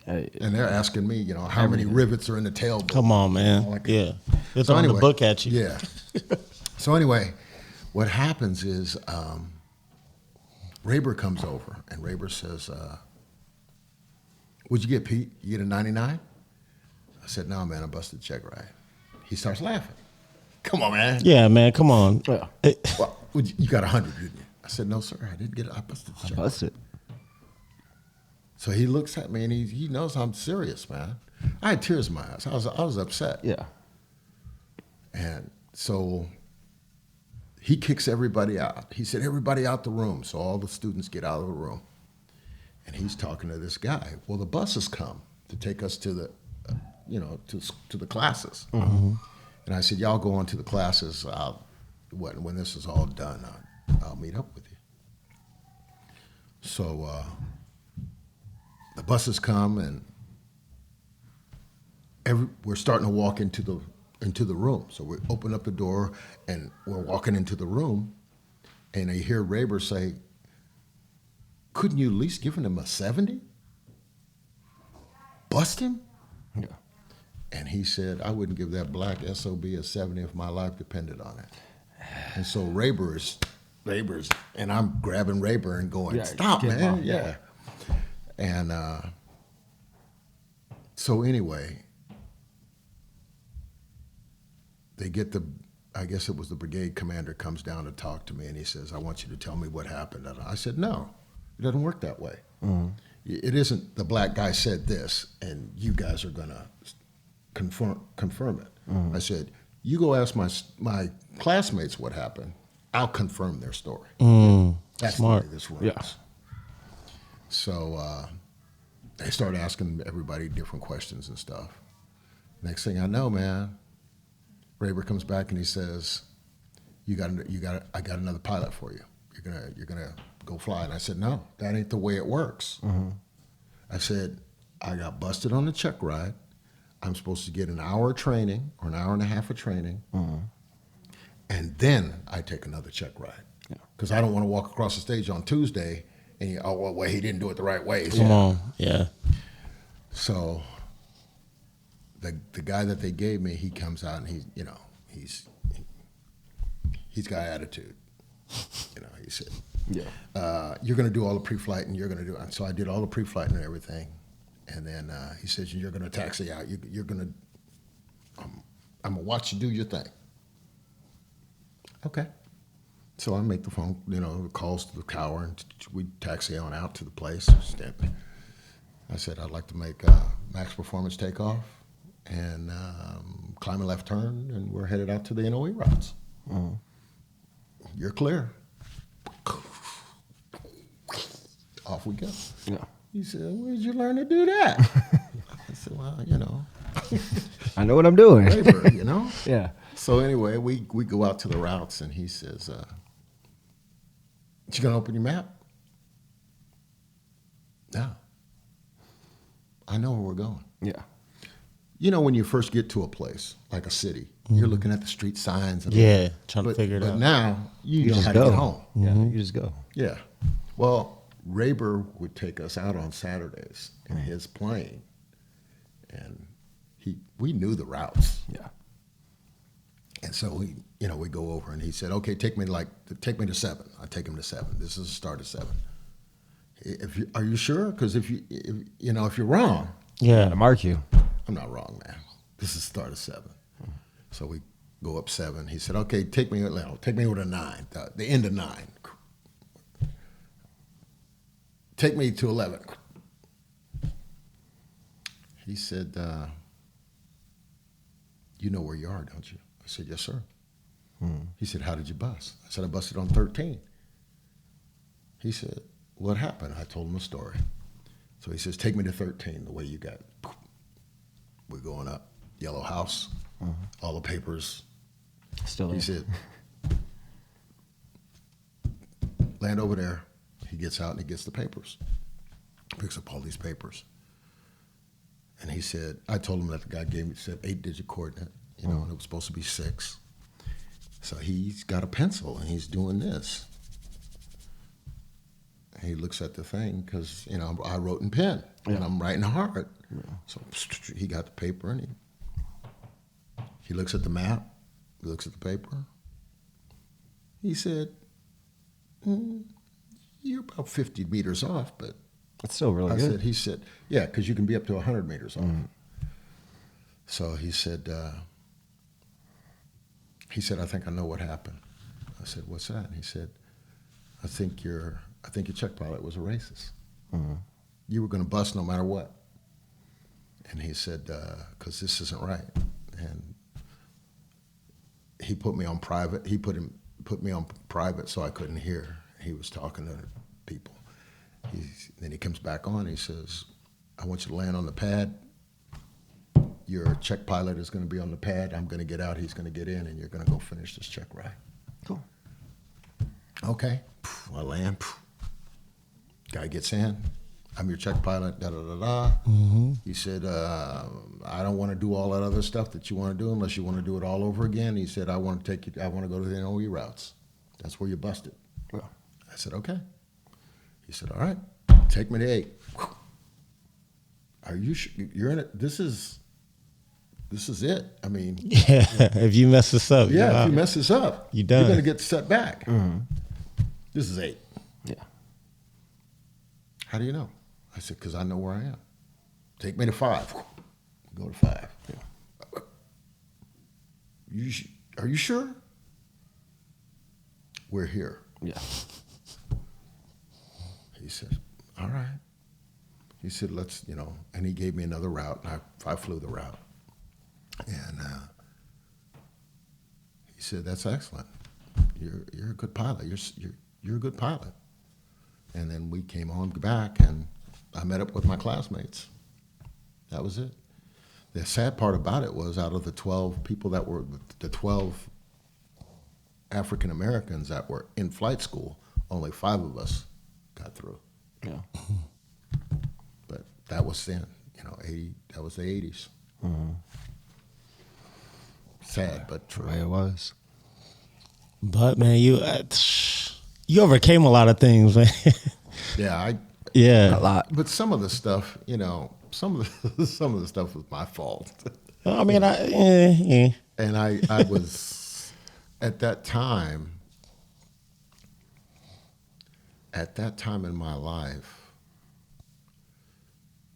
Hey,
And they're asking me, you know, how many rivets are in the tailboat.
Come on, man.
Like,
Yeah. It's
So
on
anyway,
the book at you.
Yeah. So anyway, what happens is Rayber comes over, and Rayber says, what'd you get, Pete? You get a 99? I said, no, man, I busted the check ride. He starts laughing. Come on, man.
Yeah, man. Come on.
Yeah.
Well, you got 100, didn't you? I said, no, sir, I didn't get it. I busted the check ride.
Busted.
So he looks at me, and he knows I'm serious, man. I had tears in my eyes. I was upset.
Yeah.
And so he kicks everybody out. He said, everybody out the room. So all the students get out of the room. And he's talking to this guy. Well, the buses come to take us to the, to the classes. And I said, y'all go on to the classes. When this is all done, I'll meet up with you. So the buses come, and we're starting to walk into the room. So we open up the door, and we're walking into the room, and I hear Rayber say, couldn't you at least give him a 70? Bust him?
Yeah.
And he said, I wouldn't give that black SOB a 70 if my life depended on it. And so Rayber's, and I'm grabbing Rayber and going, stop,
get
man.
off,
Yeah. And so anyway, they get I guess it was the brigade commander comes down to talk to me, and he says, I want you to tell me what happened. And I said, no, it doesn't work that way. It isn't the black guy said this, and you guys are going to confirm it. I said, you go ask my classmates what happened. I'll confirm their story. That's
Smart.
the way this works.
Yeah.
So they started asking everybody different questions and stuff. Next thing I know, man, Rayber comes back and he says, I got another pilot for you. You're gonna go fly. And I said, no, that ain't the way it works. I said, I got busted on the check ride. I'm supposed to get an hour of training or an hour and a half of training. And then I take another check ride. Because I don't want to walk across the stage on Tuesday and well, he didn't do it the right way. So,
Come on. Yeah.
So the guy that they gave me, he comes out and he's got attitude. He said, you're going to do all the pre-flight and you're going to do it. So I did all the pre-flight and everything. And then he says, you're going to taxi out. You're going to, I'm going to watch you do your thing. Okay. So I make the phone, calls to the tower, and we taxi on out to the place. I said, I'd like to make max performance takeoff and climb a left turn, and we're headed out to the NOE routes. You're clear. Off we go.
Yeah.
He said, where'd you learn to do that? I said, well,
I know what I'm doing.
labor,
Yeah.
So anyway, we go out to the routes, and he says, you gonna open your map? No. I know where we're going.
Yeah.
When you first get to a place, like a city, you're looking at the street signs. And
Yeah, trying to figure it
but
out.
now you know
just
how
go.
to get home.
Yeah. You just go.
Yeah. Well, Rayber would take us out on Saturdays in his plane, and we knew the routes.
Yeah.
And so we go over, and he said, "Okay, take me to 7." I take him to 7. This is the start of 7. Are you sure? Because if you're wrong,
Yeah.
To mark you.
I'm not wrong, man. This is the start of 7. So we go up 7. He said, "Okay, take me over to 9, the end of 9. Take me to 11." He said, "You know where you are, don't you?" I said, "Yes, sir." He said, "How did you bust?" I said, "I busted on 13. He said, "What happened?" I told him the story. So he says, "Take me to 13, the way you got." We're going up, yellow house, all the papers.
Still there.
He said, "Land over there." He gets out and he gets the papers, picks up all these papers. And he said, I told him that the guy said 8-digit coordinate, and it was supposed to be 6. So he's got a pencil and he's doing this. And he looks at the thing because, I wrote in pen and I'm writing hard. Yeah. So he got the paper and he looks at the map, he looks at the paper. He said, "You're about 50 meters off, but..."
That's still really good.
He said, "Yeah, because you can be up to 100 meters off." So he said, "I think I know what happened." I said, "What's that?" And he said, I think your check pilot was a racist. You were going to bust no matter what." And he said, "Because this isn't right." And he put me on private. He put me on private so I couldn't hear. He was talking to people. Then he comes back on. He says, "I want you to land on the pad. Your check pilot is going to be on the pad. I'm going to get out. He's going to get in, and you're going to go finish this check ride."
Cool.
Okay. I land. Guy gets in. "I'm your check pilot. Da da da da." He said, "I don't want to do all that other stuff that you want to do unless you want to do it all over again." He said, "I want to go to the NOE routes. That's where you busted."
Well.
I said, "Okay." He said, "All right, take me to 8. Are you sure you're in it? This is it. I mean,
Yeah. If you mess this up,
if you mess this up,
You done.
you're going to get set back. This is 8.
Yeah.
How do you know? I said, "Because I know where I am. Take me to 5. Go to 5. Yeah. Are you sure?" "We're here."
Yeah.
He said, "All right." He said, "Let's," and he gave me another route, and I flew the route. And he said, "That's excellent. You're a good pilot. You're a good pilot." And then we came on back, and I met up with my classmates. That was it. The sad part about it was, out of the 12 people that were, the 12 African Americans that were in flight school, only 5 of us got through.
Yeah.
But that was then, 80. That was the 80s. Sad, but
The
true.
way it was.
But man, you overcame a lot of things, man.
Yeah,
Yeah.
A lot.
but some of the stuff, some of the some of the stuff was my fault.
I mean, yeah.
And I was at that time in my life,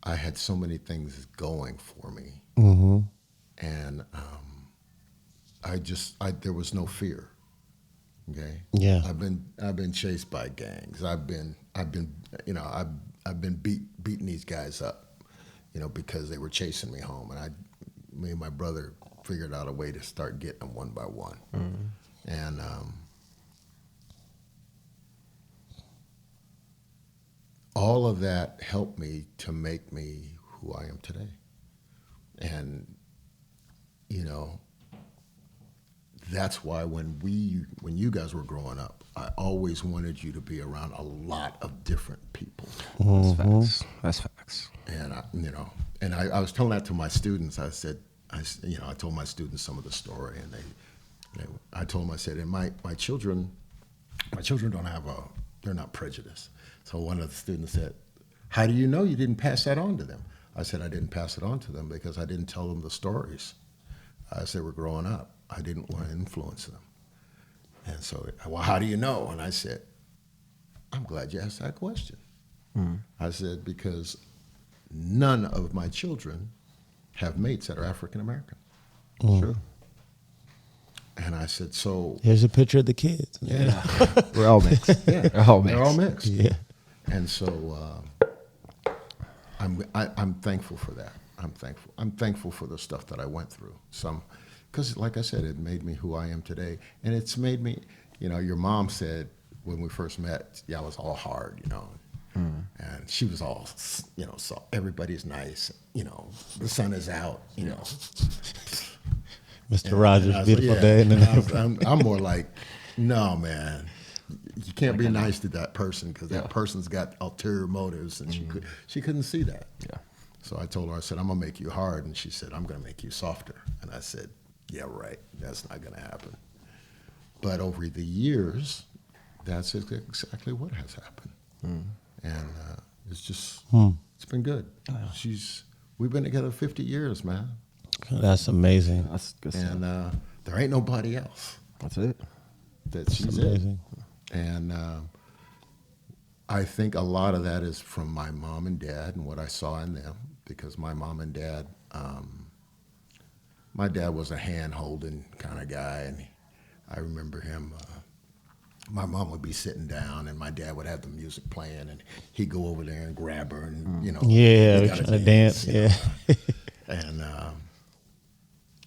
I had so many things going for me, and there was no fear. Okay.
Yeah.
I've been chased by gangs. I've been beating these guys up, because they were chasing me home, and me and my brother figured out a way to start getting them one by one, and all of that helped me to make me who I am today. And that's why when you guys were growing up, I always wanted you to be around a lot of different people.
That's facts. That's facts.
And I was telling that to my students. I said, I told my students some of the story, and I told them, I said, and my children they're not prejudiced. So one of the students said, "How do you know you didn't pass that on to them?" I said, "I didn't pass it on to them because I didn't tell them the stories as they were growing up. I didn't want to influence them." And so, well, how do you know? And I said, "I'm glad you asked that question." I said, because none of my children have mates that are African American.
True.
And I said, so
Here's a picture of the kids.
Yeah. We're all mixed.
yeah,
They're all mixed.
they're all mixed.
Yeah.
And so I'm thankful for that. I'm thankful for the stuff that I went through. Because like I said, it made me who I am today, and it's made me. Your mom said when we first met, I was all hard, and she was all, so everybody's nice, the sun is out,
Mr.
And
Rogers,
I was
beautiful
like,
day.
And I'm more like, no, man, you can't be nice to that person because that person's got ulterior motives, and she couldn't see that.
Yeah.
So I told her, I said, I'm gonna make you hard, and she said, I'm gonna make you softer. And I said, yeah, right. That's not gonna happen. But over the years, that's exactly what has happened, and it's just it's been good. We've been together 50 years, man.
That's amazing.
That's good stuff.
And there ain't nobody else
That's it.
that she's
amazing.
in. And I think a lot of that is from my mom and dad and what I saw in them, because my mom and dad, my dad was a hand-holding kind of guy, and I remember him, my mom would be sitting down and my dad would have the music playing, and he'd go over there and grab her and,
Yeah,
we
we're
gotta
trying to dance. Yeah.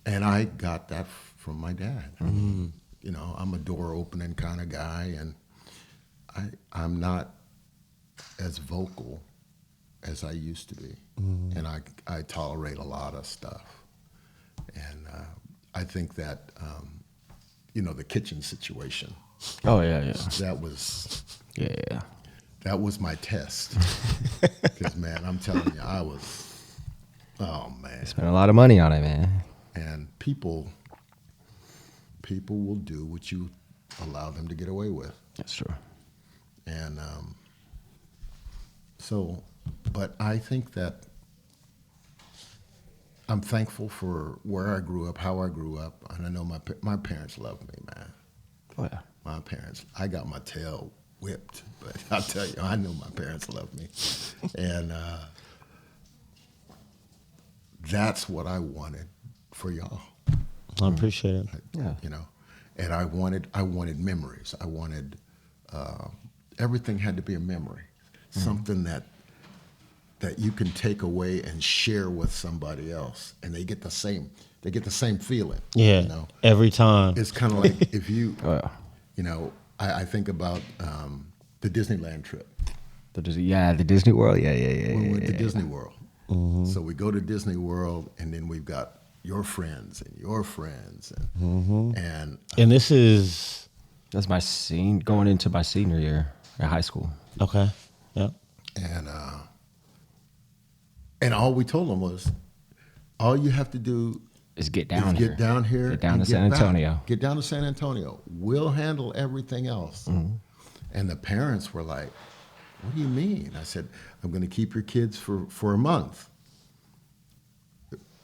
And I got that from my dad. I'm a door opening kind of guy, and I'm not as vocal as I used to be, and I tolerate a lot of stuff, and I think that the kitchen situation,
Oh yeah.
that was
Yeah.
my test, because man, I'm telling you, oh man.
Spent a lot of money on it, man.
And people will do what you allow them to get away with.
That's true.
And but I think that I'm thankful for where I grew up, how I grew up, and I know my parents loved me, man.
Oh yeah.
My parents, I got my tail whipped, but I'll tell you, I know my parents loved me. And that's what I wanted for y'all.
I appreciate it.
Yeah.
And I wanted memories. I wanted everything had to be a memory, something that you can take away and share with somebody else, and they get the same feeling.
Yeah. Every time.
It's kind of like if you,
Oh yeah.
I think about the Disneyland trip.
The Disney World. Yeah.
We went to Disney World. So we go to Disney World, and then we've got your friends and your friends, and
And this is
That's going into my senior year at high school.
okay. Yeah.
And all we told them was, all you have to do
Is get
is
down here.
get down here.
Get down
and
to San
back.
Antonio.
Get down to San Antonio. We'll handle everything else. And the parents were like, what do you mean? I said, I'm going to keep your kids for a month.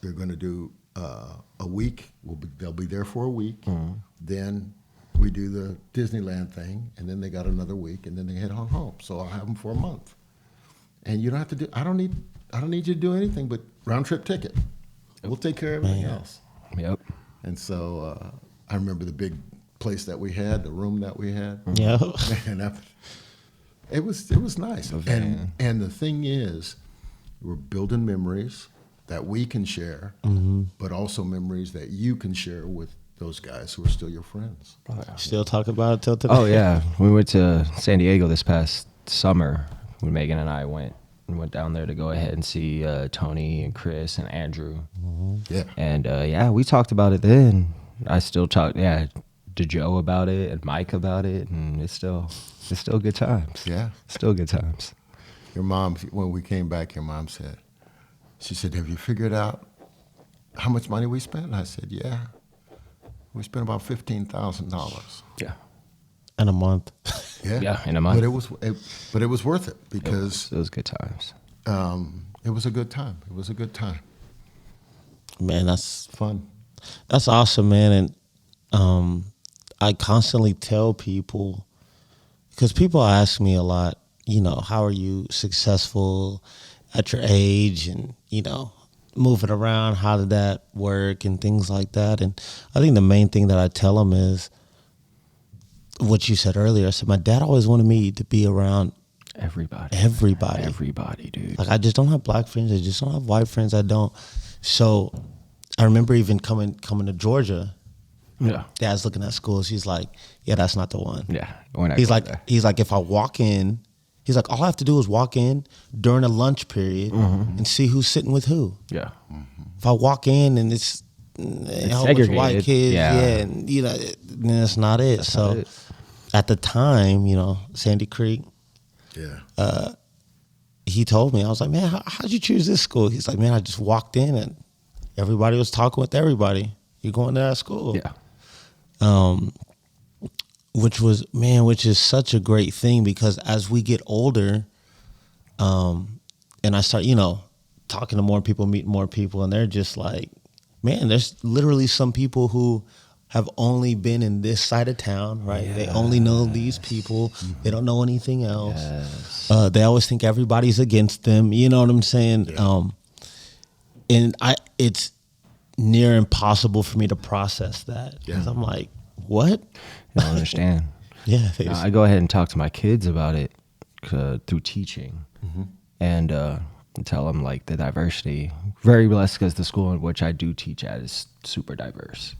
They're going to do a week. They'll be there for a week. Then we do the Disneyland thing, and then they got another week, and then they head on home. So I'll have them for a month. And you don't have to do. I don't need you to do anything but round trip ticket. We'll take care of everything else.
Yep.
And so I remember the big place that we had, the room that we had.
Yeah.
And it was nice.
van.
And the thing is, we're building memories that we can share, but also memories that you can share with those guys who are still your friends.
Still talk about it till today.
Oh yeah, we went to San Diego this past summer when Megan and I went. We went down there to go ahead and see Tony and Chris and Andrew.
Yeah.
And yeah, we talked about it then. I still talk to Joe about it and Mike about it, and it's still good times.
Yeah.
Still good times.
Your mom, when we came back, your mom said, have you figured out how much money we spent? And I said, yeah. We spent about $15,000.
Yeah.
In a month.
Yeah, in a month.
But it was worth it because
It was good times.
it was a good time. It was a good time.
Man, that's
Fun.
That's awesome, man. And I constantly tell people, because people ask me a lot, how are you successful at your age and, moving around? How did that work and things like that? And I think the main thing that I tell them is what you said earlier. I said, my dad always wanted me to be around
Everybody, dude.
Like, I just don't have black friends. I just don't have white friends. I don't. So I remember even coming to Georgia.
Yeah.
Dad's looking at schools. He's like, yeah, that's not the one.
Yeah. We're not
He's
going
like,
there.
if I walk in, he's like, all I have to do is walk in during a lunch period and see who's sitting with who.
Yeah.
If I walk in and it's a whole bunch of white
segregated.
kids,
Yeah.
and then that's not it.
That's
So
not it.
at the time, Sandy Creek,
Yeah.
he told me, I was like, man, how'd you choose this school? He's like, man, I just walked in and everybody was talking with everybody. You're going to that school.
Yeah.
Which is such a great thing, because as we get older, and I start, talking to more people, meeting more people, and they're just like, man, there's literally some people who have only been in this side of town, right? Yes. They only know these people. They don't know anything else. Yes. They always think everybody's against them. You know what I'm saying? Yeah. And it's near impossible for me to process that, because I'm like, what?
You don't understand.
Yeah.
I go ahead and talk to my kids about it through teaching, and tell them like the diversity. Very blessed because the school in which I do teach at is super diverse.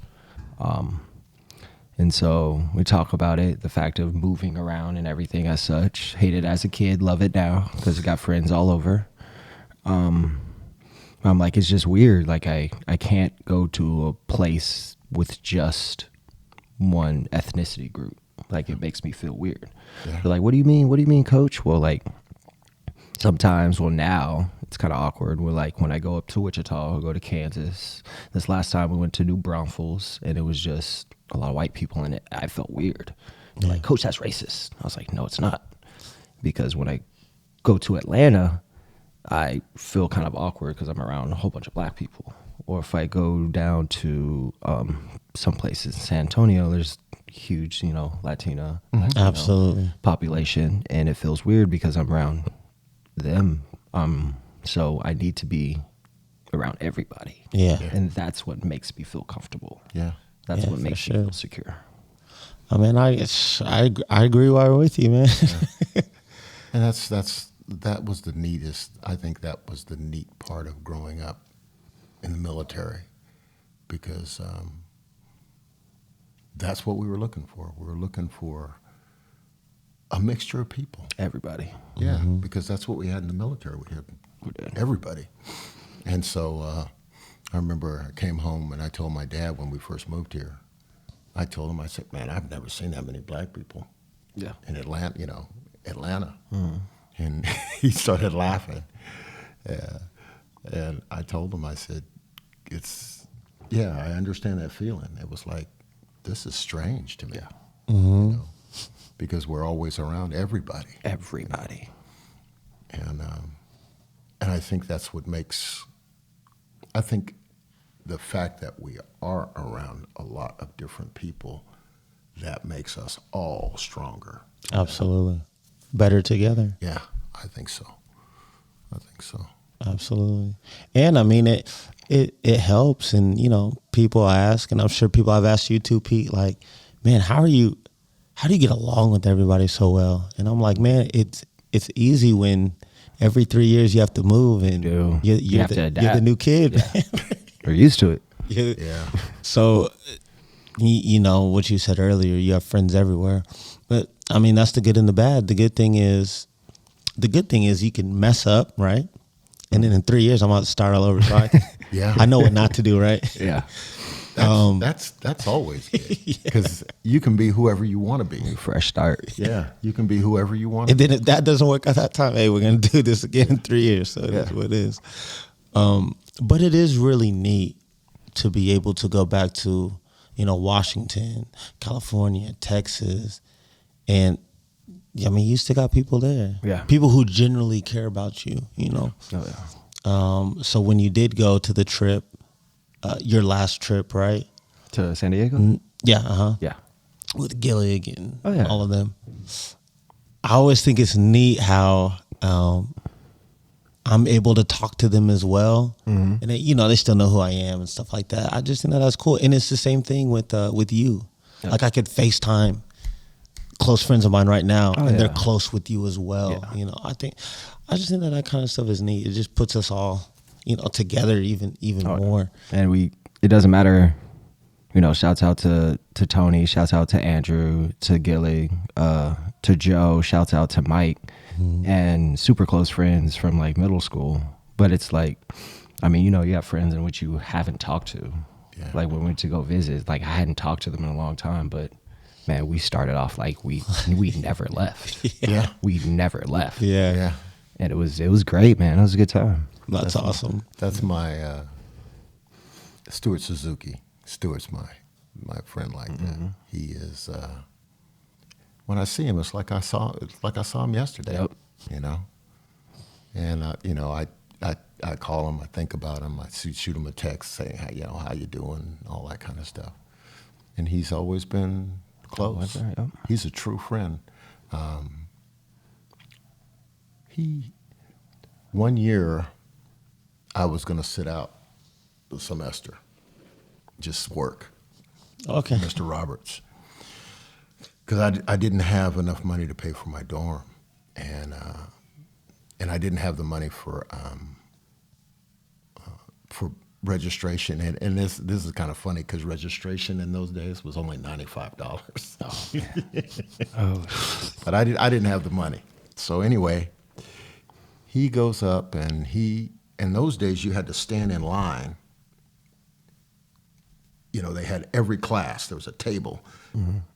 And so we talk about it, the fact of moving around and everything as such. Hate it as a kid, love it now because I got friends all over. I'm like, it's just weird. Like I can't go to a place with just one ethnicity group. Like it makes me feel weird. Yeah. They're like, what do you mean? What do you mean, coach? Well, like sometimes, now it's kind of awkward. We're like, when I go up to Wichita or go to Kansas, this last time we went to New Braunfels and it was just a lot of white people in it. I felt weird. Yeah. Like, coach, that's racist. I was like, no, it's not. Because when I go to Atlanta, I feel kind of awkward because I'm around a whole bunch of black people. Or if I go down to some places in San Antonio, there's huge, Latino
absolutely
population, and it feels weird because I'm around them. So I need to be around everybody.
Yeah.
And that's what makes me feel comfortable.
Yeah.
That's what makes me feel secure.
I mean, I agree with you, man.
Yeah. And that was the neatest. I think that was the neat part of growing up in the military, because that's what we were looking for. We were looking for a mixture of people.
Everybody.
Yeah, because that's what we had in the military. We had everybody. And so I remember I came home and I told my dad when we first moved here, I told him, I said, man, I've never seen that many black people.
Yeah.
In Atlanta, Atlanta. And he started laughing. And I told him, I said, I understand that feeling. It was like, this is strange to me.
Yeah.
Mm-hmm.
You know, because we're always around everybody.
Everybody.
And I think that's what makes, I think the fact that we are around a lot of different people, that makes us all stronger.
Absolutely. Better together.
Yeah, I think so.
Absolutely. And I mean, it helps. And, you know, people ask, and I'm sure people have asked you too, Pete, like, man, how do you get along with everybody so well? And I'm like, man, it's easy when every 3 years you have to move and
You have to adapt.
you're the new kid.
Yeah. We're used to it.
Yeah.
So, you know, what you said earlier, you have friends everywhere. But, I mean, that's the good and the bad. The good thing is you can mess up, right? And then in 3 years, I'm about to start all over. So
Yeah.
I know what not to do, right?
Yeah.
That's always good. Because you can be whoever you want to be.
Fresh start.
Yeah, you can be whoever you want to
And
be.
then if that doesn't work at that time, hey, we're going to do this again in 3 years. So that's what it is. But it is really neat to be able to go back to, you know, Washington, California, Texas. And, I mean, you still got people there.
Yeah.
People who generally care about you, you know.
Oh, yeah.
So when you did go to the trip, your last trip, right?
To San Diego?
Yeah, uh-huh.
Yeah.
With Gillig and
Oh, yeah.
all of them. I always think it's neat how I'm able to talk to them as well.
Mm-hmm.
And they, you know, they still know who I am and stuff like that. I just think that that's cool. And it's the same thing with you.
Yeah.
Like I could FaceTime close friends of mine right now,
Oh,
and they're
yeah.
close with you as well.
Yeah.
You know, I just think that kind of stuff is neat. It just puts us all, you know, together even more.
And it doesn't matter, you know, shouts out to Tony, shouts out to Andrew, to Gillig, to Joe, shouts out to Mike, and super close friends from like middle school. But it's like, I mean, you know, you have friends in which you haven't talked to.
Yeah.
Like when we went to go visit, like I hadn't talked to them in a long time, but man, we started off like we never left.
Yeah.
We never left.
Yeah.
Yeah.
And it was great, man. It was a good time.
That's awesome.
That's my Stuart Suzuki. Stuart's my friend like that. He is. When I see him, it's like I saw him yesterday.
Yep.
You know, and you know, I call him. I think about him. I shoot him a text saying, how you doing, all that kind of stuff. And he's always been close.
that's right, yep.
He's a true friend. One year, I was going to sit out the semester, just work.
Okay.
Mr. Roberts, because I didn't have enough money to pay for my dorm, and I didn't have the money for registration, and this is kind of funny because registration in those days was only $95.
Oh,
But I didn't have the money. So anyway, he goes up, and in those days you had to stand in line. You know, they had every class. There was a table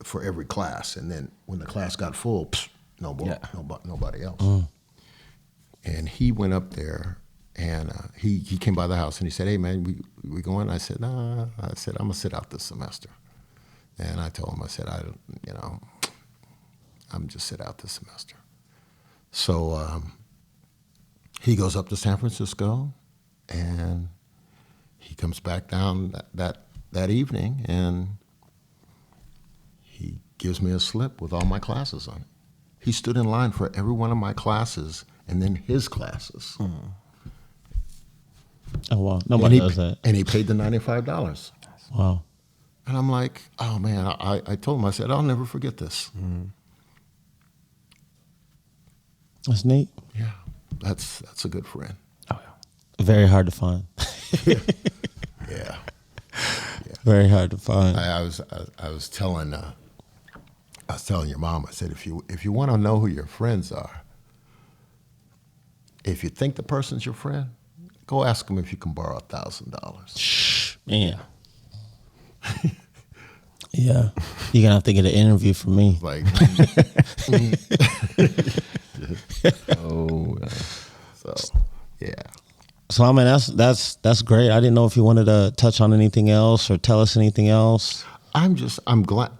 for every class, and then when the class got full, nobody else. And he went up there, and he came by the house, and he said, "Hey man, we going?" I said, "Nah." I said, "I'm gonna sit out this semester." And I told him, I said, I'm just sit out this semester. So he goes up to San Francisco, and he comes back down that evening, and he gives me a slip with all my classes on it. He stood in line for every one of my classes and then his classes.
Oh, wow. Nobody does that.
And he paid the $95.
Wow.
And I'm like, oh, man, I told him, I said, I'll never forget this.
That's neat.
Yeah, that's a good friend.
oh yeah.
Very hard to find.
Yeah.
Very hard to find.
I was telling your mom, I said, if you want to know who your friends are, if you think the person's your friend, go ask them if you can borrow $1,000.
Man. Yeah. You're gonna have to get an interview from me.
Like,
Oh,
so yeah.
So I mean that's great. I didn't know if you wanted to touch on anything else or tell us anything else
I'm glad,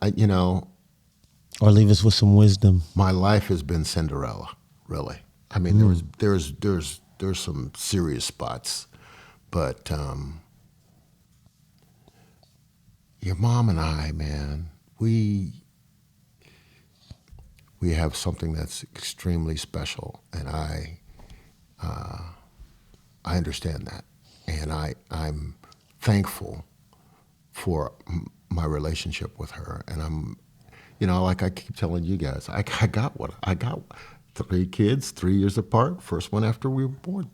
or leave us with some wisdom.
my life has been Cinderella, really. I mean, there's some serious spots, but your mom and I, man, we have something that's extremely special, and I understand that, and I'm thankful for my relationship with her, and I'm, like I keep telling you guys, I got 3 kids, 3 years apart. First one after we were born,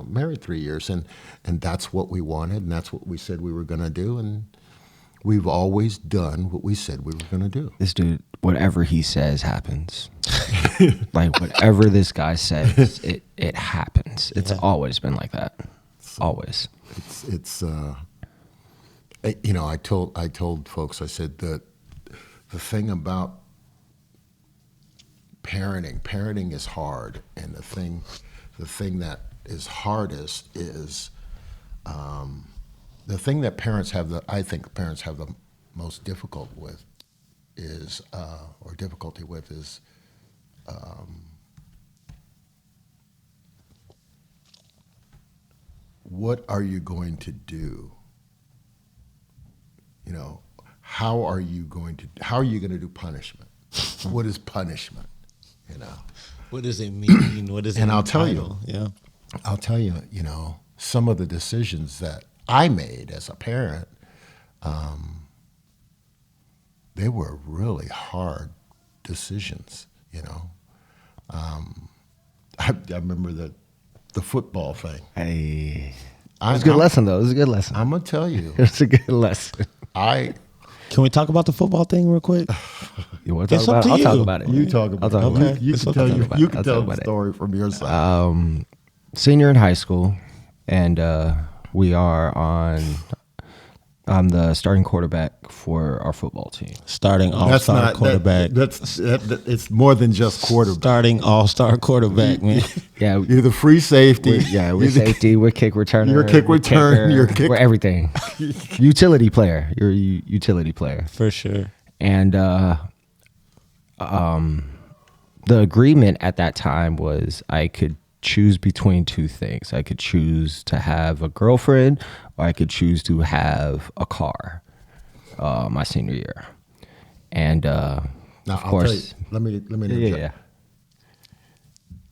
married 3 years, and that's what we wanted, and that's what we said we were going to do, and we've always done what we said we were going to do.
this dude, whatever he says happens. Like whatever this guy says, it happens. It's always been like that. Always.
It's I told folks, I said that the thing about parenting is hard, and the thing that is hardest is the thing that I think parents have the most difficulty with is what are you going to do? How are you going to do punishment? What is punishment?
What does it mean? What does it
And I'll tell you.
Yeah.
I'll tell you, some of the decisions that I made as a parent, they were really hard decisions, I remember the football thing.
Hey, it was a good lesson though. It was a good lesson.
I'm going to tell you,
It was a good lesson.
Can we talk about the football thing real quick?
You want to
It's
talk
up
about it?
to
I'll talk
you.
about it.
You talk about
I'll talk
it.
about it.
You
It's
can
okay.
tell you
I'll
tell
talk
the
about it.
story from your side.
Senior in high school, and we are I'm the starting quarterback for our football team.
Starting all-star quarterback.
It's more than just quarterback.
Starting all-star quarterback, man.
Yeah,
You're the free safety.
we're safety, we're kick returner,
You're a kick
we're
return,
kicker,
you're a kick-
we're everything. Utility player. You're a utility player.
For sure.
And the agreement at that time was I could choose between 2 things. I could choose to have a girlfriend, or I could choose to have a car my senior year. And
Now,
of
I'll
course,
tell you, let me interject.
yeah.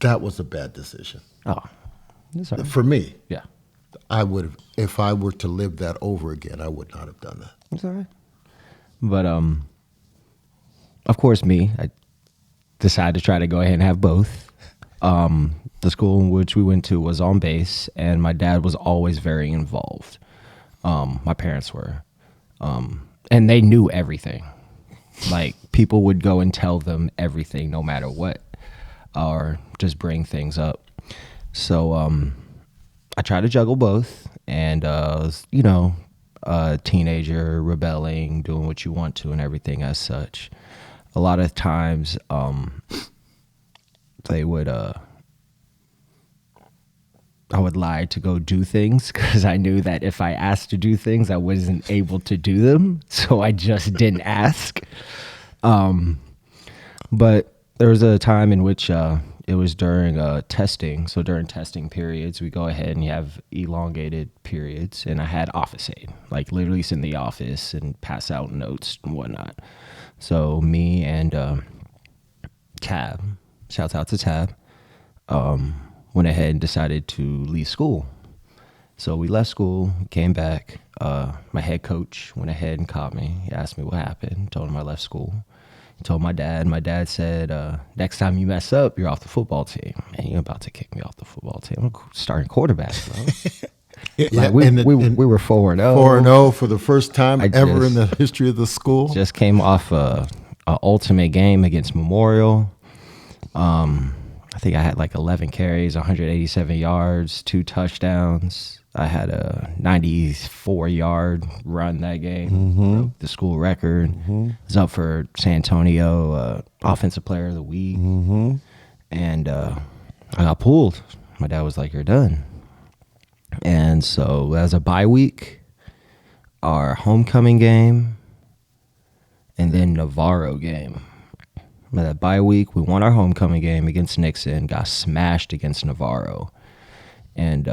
That was a bad decision.
Oh, that's all right.
For me,
Yeah,
I would have, if I were to live that over again, I would not have done that.
that's all right. But of course, I decided to try to go ahead and have both. The school in which we went to was on base, and my dad was always very involved. My parents were, and they knew everything. Like, people would go and tell them everything, no matter what, or just bring things up. So I tried to juggle both, and a teenager rebelling, doing what you want to, and everything as such. A lot of times, they would I would lie to go do things because I knew that if I asked to do things, I wasn't able to do them. So I just didn't ask. But there was a time in which it was during testing. So during testing periods, we go ahead and you have elongated periods. And I had office aid, like literally sit in the office and pass out notes and whatnot. So me and Tab, shouts out to Tab, went ahead and decided to leave school. So we left school, came back. My head coach went ahead and caught me. He asked me what happened. Told him I left school. He told my dad. My dad said, next time you mess up, you're off the football team. And you're about to kick me off the football team. I'm starting quarterback, bro.
Yeah,
Like we were 4-0.
4-0 for the first time
I
ever in
just-
the history of the school.
Just came off a ultimate game against Memorial. I I think I had like 11 carries, 187 yards, 2 touchdowns. I had a 94-yard run that game, broke the school record. Was up for San Antonio Offensive Player of the Week. And I got pulled. My dad was like, "You're done." And so as a bye week, our homecoming game, and then Navarro game. That bye week, we won our homecoming game against Nixon, got smashed against Navarro. And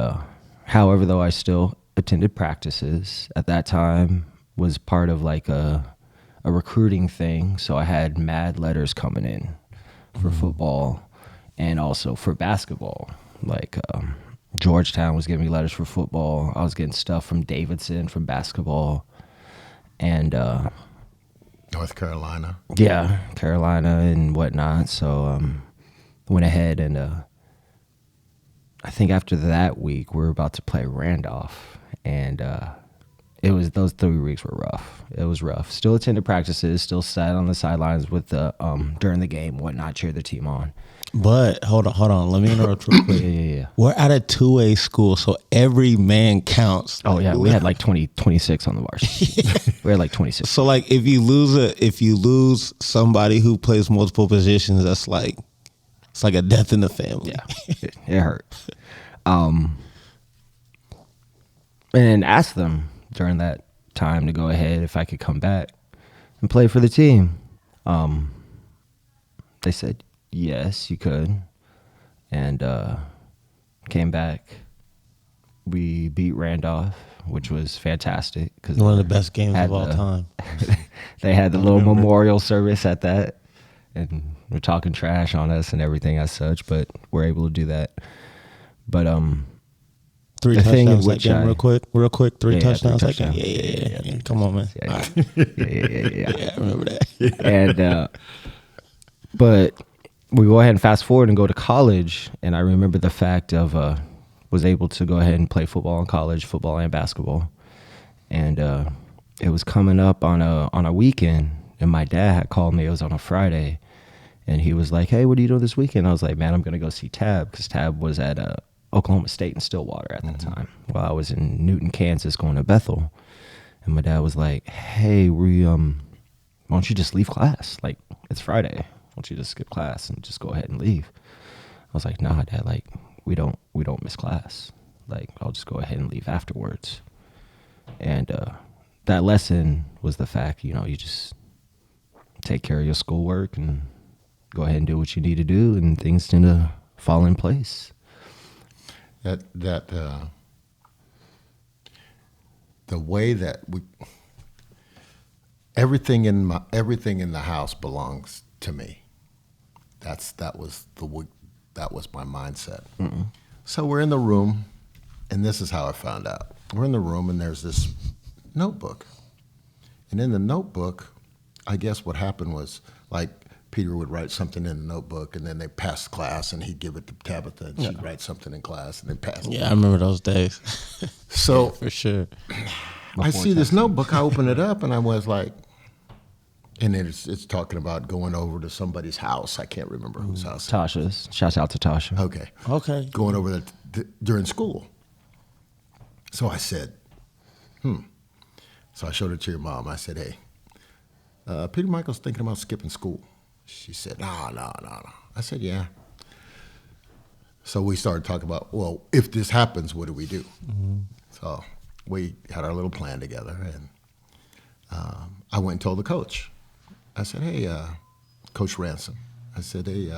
however, though, I still attended practices. At that time, was part of like a recruiting thing. So I had mad letters coming in for football and also for basketball. Like Georgetown was giving me letters for football. I was getting stuff from Davidson from basketball. And
North Carolina.
yeah, Carolina and whatnot. So went ahead and I think after that week we were about to play Randolph, and it was, those 3 weeks were rough. It was rough. Still attended practices, still sat on the sidelines with the during the game, whatnot, cheer the team on.
But hold on. Let me interrupt real quick.
Yeah.
We're at a 2A school, so every man counts.
Oh yeah, we had like 26 on the varsity. We had like 26.
So like if you lose somebody who plays multiple positions, that's like, it's like a death in the family.
Yeah, it hurt. And asked them during that time to go ahead if I could come back and play for the team. They said yes, you could, and came back. We beat Randolph, which was fantastic because
One of the best games of all time.
They had the little memorial service at that, and we're talking trash on us and everything as such, but we're able to do that. But
3
the thing in
touchdowns that
which
game, real quick. 3
Yeah,
touchdowns
three
that game.
touchdowns.
Yeah. Come on, man.
Yeah,
All right.
yeah.
Yeah, I remember that.
And but we go ahead and fast forward and go to college, and I remember the fact of was able to go ahead and play football in college, football and basketball, and it was coming up on a weekend, and my dad had called me. It was on a Friday, and he was like, "Hey, what are you doing this weekend?" I was like, "Man, I'm gonna go see Tab," because Tab was at Oklahoma State in Stillwater at that time, while I was in Newton, Kansas, going to Bethel. And my dad was like, "Hey, why don't you just leave class? Like, it's Friday. Why don't you just skip class and just go ahead and leave?" I was like, "Nah, Dad, like, we don't miss class. Like, I'll just go ahead and leave afterwards." And that lesson was the fact, you just take care of your schoolwork and go ahead and do what you need to do, and things tend to fall in place.
The way that everything in the house belongs to me. That was my mindset. So we're in the room, and this is how I found out. We're in the room, and there's this notebook, and in the notebook, I guess what happened was, like, Peter would write something in the notebook, and then they pass class, and he'd give it to Tabitha, and she'd write something in class, and then pass.
Yeah, I remember those days.
So
For sure.
I see this notebook. I open it up, and I was like, and it's talking about going over to somebody's house. I can't remember whose house.
Tasha's. Shouts out to Tasha.
Okay. Going over during school. So I said, So I showed it to your mom. I said, "Hey, Peter Michael's thinking about skipping school." She said, No. I said, "Yeah." So we started talking about, well, if this happens, what do we do? So we had our little plan together, and I went and told the coach. I said, "Hey, Coach Ransom," I said, "Hey,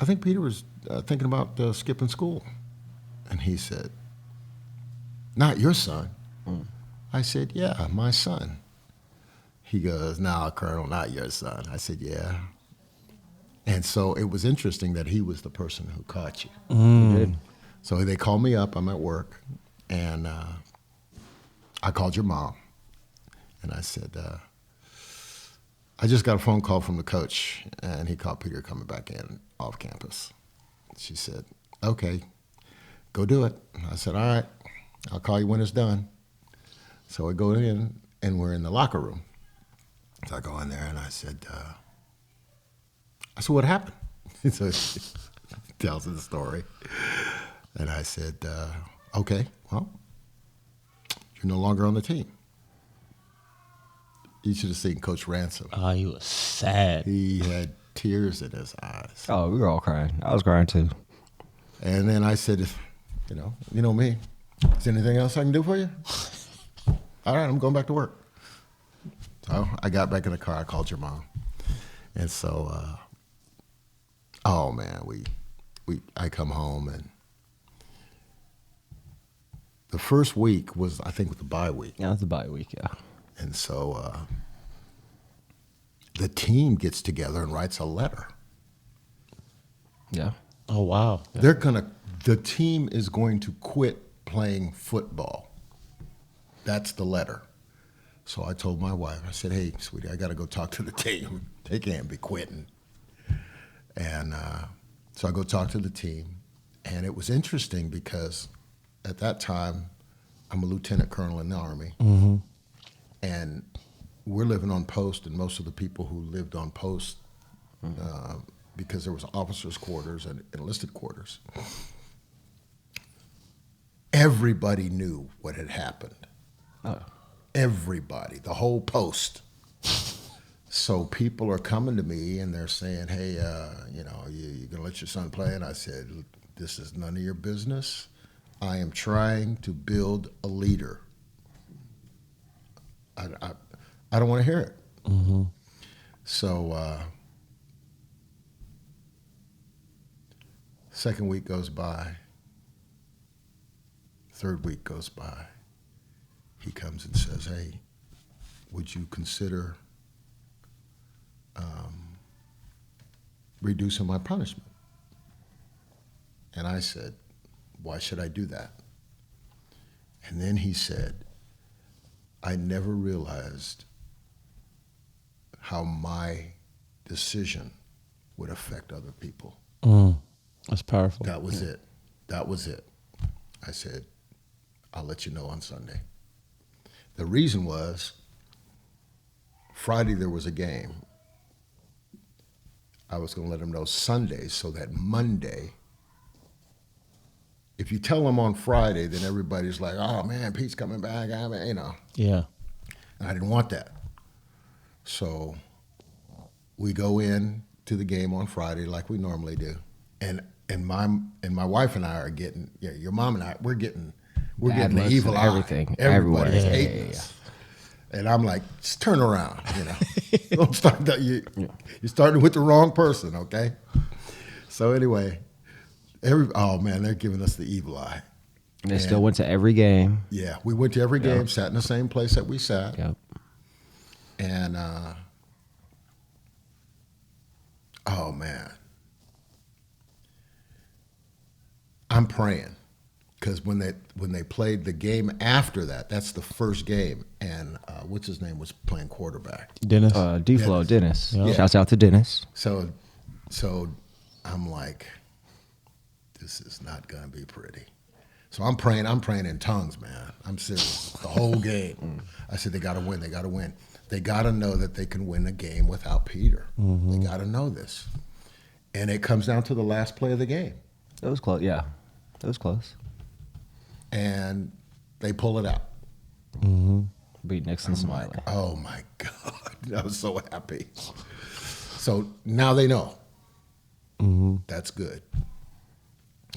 I think Peter was thinking about skipping school." And he said, "Not your son?" I said, "Yeah, my son." He goes, "No, Colonel, not your son." I said, "Yeah." And so it was interesting that he was the person who caught you.
Good.
So they called me up. I'm at work, and I called your mom, and I said, "I just got a phone call from the coach, and he caught Peter coming back in off campus." She said, "Okay, go do it." I said, "All right, I'll call you when it's done." So I go in, and we're in the locker room. So I go in there, and I said, "What happened?" So he tells the story. And I said, okay, well, you're no longer on the team. You should have seen Coach Ransom.
Oh, he was sad.
He had tears in his eyes.
Oh, we were all crying. I was crying too.
And then I said, you know me. Is there anything else I can do for you? All right, I'm going back to work. So I got back in the car. I called your mom. And so, oh man, I come home, and the first week was, I think, the bye week.
Yeah, it was a bye week, yeah.
And so the team gets together and writes a letter.
Yeah.
Oh, wow.
The team is going to quit playing football. That's the letter. So I told my wife, I said, hey, sweetie, I got to go talk to the team. They can't be quitting. And so I go talk to the team. And it was interesting because at that time, I'm a lieutenant colonel in the Army.
Mm-hmm.
And we're living on post, and most of the people who lived on post, because there was officers' quarters and enlisted quarters, everybody knew what had happened.
Oh.
Everybody, the whole post. So people are coming to me and they're saying, hey, you gonna let your son play? And I said, this is none of your business. I am trying to build a leader. I don't want to hear it.
Mm-hmm.
So second week goes by. Third week goes by. He comes and says, hey, would you consider reducing my punishment? And I said, why should I do that? And then he said, I never realized how my decision would affect other people.
That's powerful.
That was it. That was it. I said, I'll let you know on Sunday. The reason was, Friday there was a game. I was going to let him know Sunday so that Monday, if you tell them on Friday, then everybody's like, oh man, Pete's coming back. I mean,
Yeah.
I didn't want that. So we go in to the game on Friday like we normally do. And my wife and I are getting, your mom and I, we're getting the evil eye.
Everything.
Everybody's
Everywhere.
hating us. And I'm like, just turn around, Don't start that. You're starting with the wrong person, okay? So anyway, oh man, they're giving us the evil eye.
And they still went to every game.
Yeah, we went to every game, sat in the same place that we sat.
Yep.
And oh man, I'm praying because when they played the game after that, that's the first game, and what's his name was playing quarterback.
Dennis.
D-Flow, Dennis.
Yeah.
Shouts out to Dennis.
So I'm like, this is not gonna be pretty. So I'm praying in tongues, man. I'm serious. The whole game. I said, they gotta win. They gotta win. They gotta know that they can win a game without Peter.
Mm-hmm.
They gotta know this. And it comes down to the last play of the game.
It was close. Yeah, it was close.
And they pull it out.
Mm-hmm.
Beat Nixon Smiley.
Oh my God. I was so happy. So now they know.
Mm-hmm.
That's good.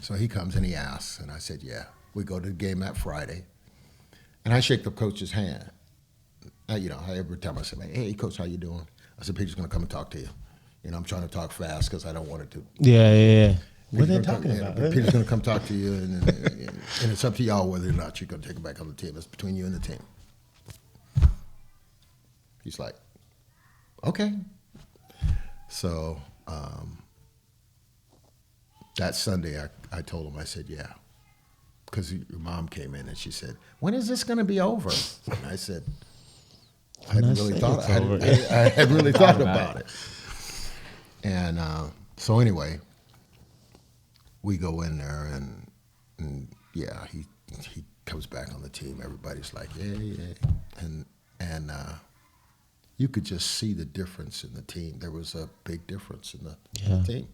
So he comes and he asks, and I said, yeah. We go to the game that Friday, and I shake the coach's hand. Every time I say, hey, coach, how you doing? I said, Peter's going to come and talk to you. I'm trying to talk fast because I don't want it to.
Yeah. What are they
Peter's gonna
talking
talk-
about?
Peter's going to come talk to you, and it's up to y'all whether or not you're going to take him back on the team. It's between you and the team. He's like, okay. So that Sunday, I told him, I said, yeah. Because your mom came in and she said, when is this going to be over? And I said, I hadn't really thought I hadn't really thought about it. And so anyway, we go in there and yeah, he comes back on the team. Everybody's like, yeah. And you could just see the difference in the team. There was a big difference in the team.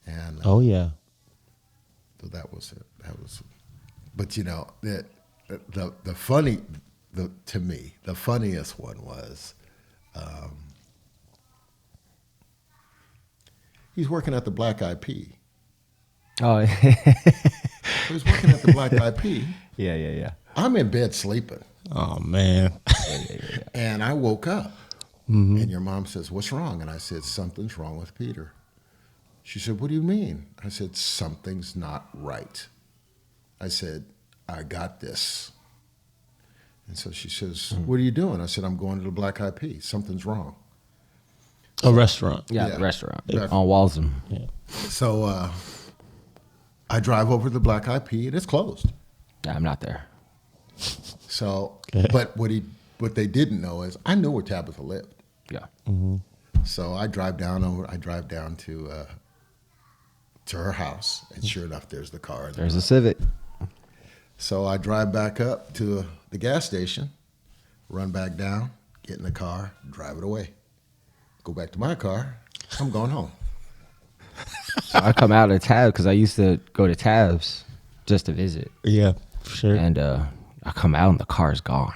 And
Oh yeah.
so that was it. That was, but you know, the funny, to me, the funniest one was, he's working at the Black Eyed Pea.
Oh,
He was working at the Black Eyed Pea.
yeah.
I'm in bed sleeping,
Oh man.
and I woke up, and your mom says, "What's wrong?" And I said, "Something's wrong with Peter." She said, "What do you mean?" I said, "Something's not right." I said, "I got this." And so she says, "What are you doing?" I said, "I'm going to the Black Eyed Pea. Something's wrong."
A restaurant.
Yeah,
Yeah.
the restaurant
Yeah.
on Walsham.
Yeah.
So I drive over to the Black Eyed Pea, and it's closed.
Yeah, I'm not there.
So,
Okay.
but what they didn't know is I knew where Tabitha lived.
Yeah.
So I drive down to her house, and sure enough, there's the car.
There's a Civic.
So I drive back up to the gas station, run back down, get in the car, drive it away, go back to my car. I'm going home.
So I come out of Tab because I used to go to Tabs just to visit,
Yeah. Sure.
and I come out and the car's gone.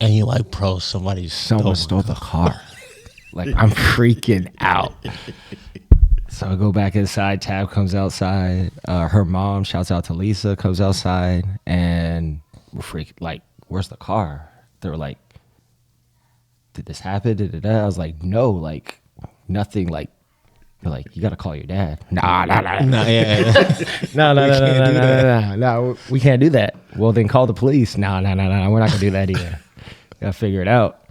And you like, bro, someone
Stole the car. Like, I'm freaking out. So I go back inside. Tab comes outside. Her mom, shouts out to Lisa, comes outside, and we're freaking like, "Where's the car?" They were like, "Did this happen?" I was like, "No, like nothing." Like, they're like, "You got to call your dad." Nah.
Nah, yeah.
No, we can't do that. Well, then call the police. No, we're not gonna do that either. Gotta figure it out.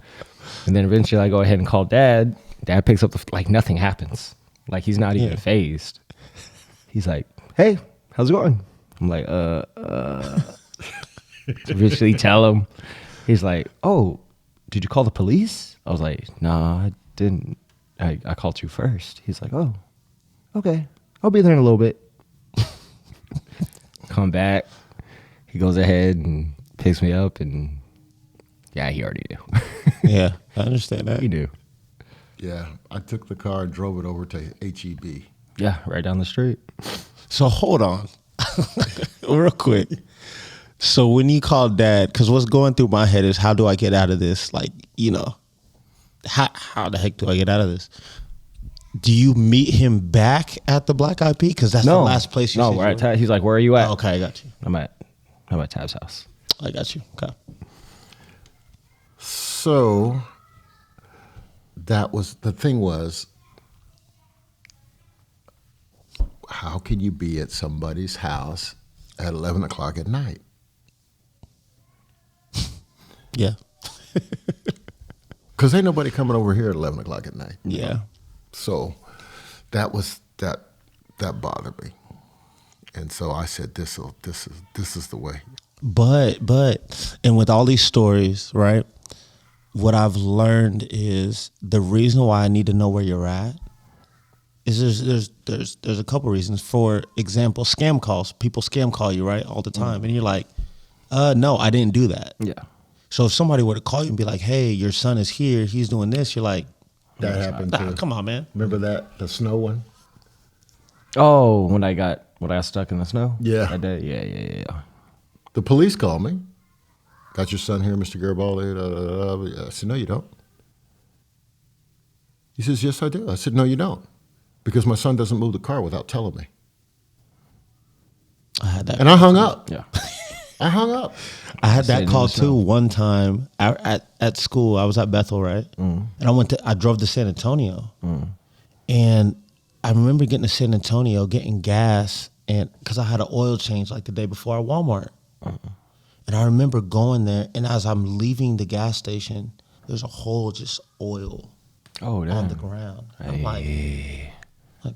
And then eventually I go ahead and call Dad. Dad picks up like nothing happens. Like he's not even phased. He's like, "Hey, how's it going?" I'm like, eventually tell him. He's like, "Oh, did you call the police?" I was like, "Nah, I didn't. I called you first." He's like, "Oh, okay. I'll be there in a little bit." Come back. He goes ahead and picks me up, and yeah, he already knew.
Yeah. I understand that.
He knew.
Yeah, I took the car and drove it over to HEB.
Yeah, right down the street.
So hold on, real quick. So when you call Dad, because what's going through my head is, how do I get out of this? Like, you know, how the heck do I get out of this? Do you meet him back at the Black Eyed Pea? Because that's the last place you.
No, we're at Tab. He's like, "Where are you at?"
Oh, okay, I got you.
I'm at Tab's house.
I got you. Okay.
So that was the thing was, how can you be at somebody's house at 11 o'clock at night?
Yeah.
Because ain't nobody coming over here at 11 o'clock at night.
Yeah.
So that bothered me. And so I said, this is the way.
But and with all these stories, right? What I've learned is the reason why I need to know where you're at is there's a couple reasons. For example, scam calls. People scam call you, right, all the time, and you're like, no, I didn't do that.
Yeah.
So if somebody were to call you and be like, "Hey, your son is here, he's doing this," you're like,
That happened
nah,
too.
come on, man.
Remember the snow one?
Oh, when I got stuck in the snow?
Yeah.
That day? Yeah.
The police called me. "Got your son here, Mr. Garibaldi?" I said, "No, you don't." He says, "Yes, I do." I said, "No, you don't. Because my son doesn't move the car without telling me."
I had that.
And I hung up.
Yeah.
I hung up.
I had that
Sitting in
call
the snow.
too one time at school. I was at Bethel, right? And I drove to San Antonio, and I remember getting to San Antonio, getting gas, and because I had an oil change like the day before at Walmart, and I remember going there, and as I'm leaving the gas station, there's a whole just oil
Oh, damn.
on the ground. I'm like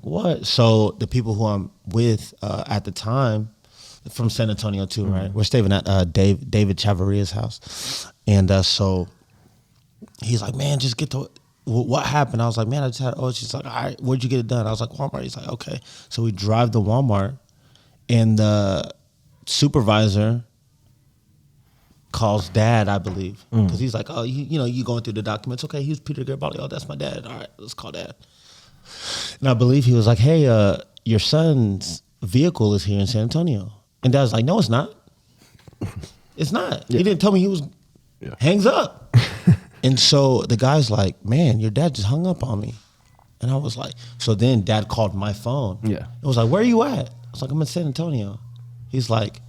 what? So the people who I'm with at the time, from San Antonio too, right? We're staying at David Chavaria's house, and so he's like, "Man, just get to what happened." I was like, "Man, I just had." Oh, she's like, "All right, where'd you get it done?" I was like, "Walmart." He's like, "Okay." So we drive to Walmart, and the supervisor calls Dad, I believe, because he's like, "Oh, you going through the documents? Okay, he's Peter Garibaldi. Oh, that's my dad. All right, let's call Dad." And I believe he was like, "Hey, your son's vehicle is here in San Antonio. And Dad's like, no, it's not. It's not. He didn't tell me he was, hangs up. And so the guy's like, man, your dad just hung up on me. And I was like, so then Dad called my phone.
Yeah.
It was like, where are you at? I was like, I'm in San Antonio. He's like,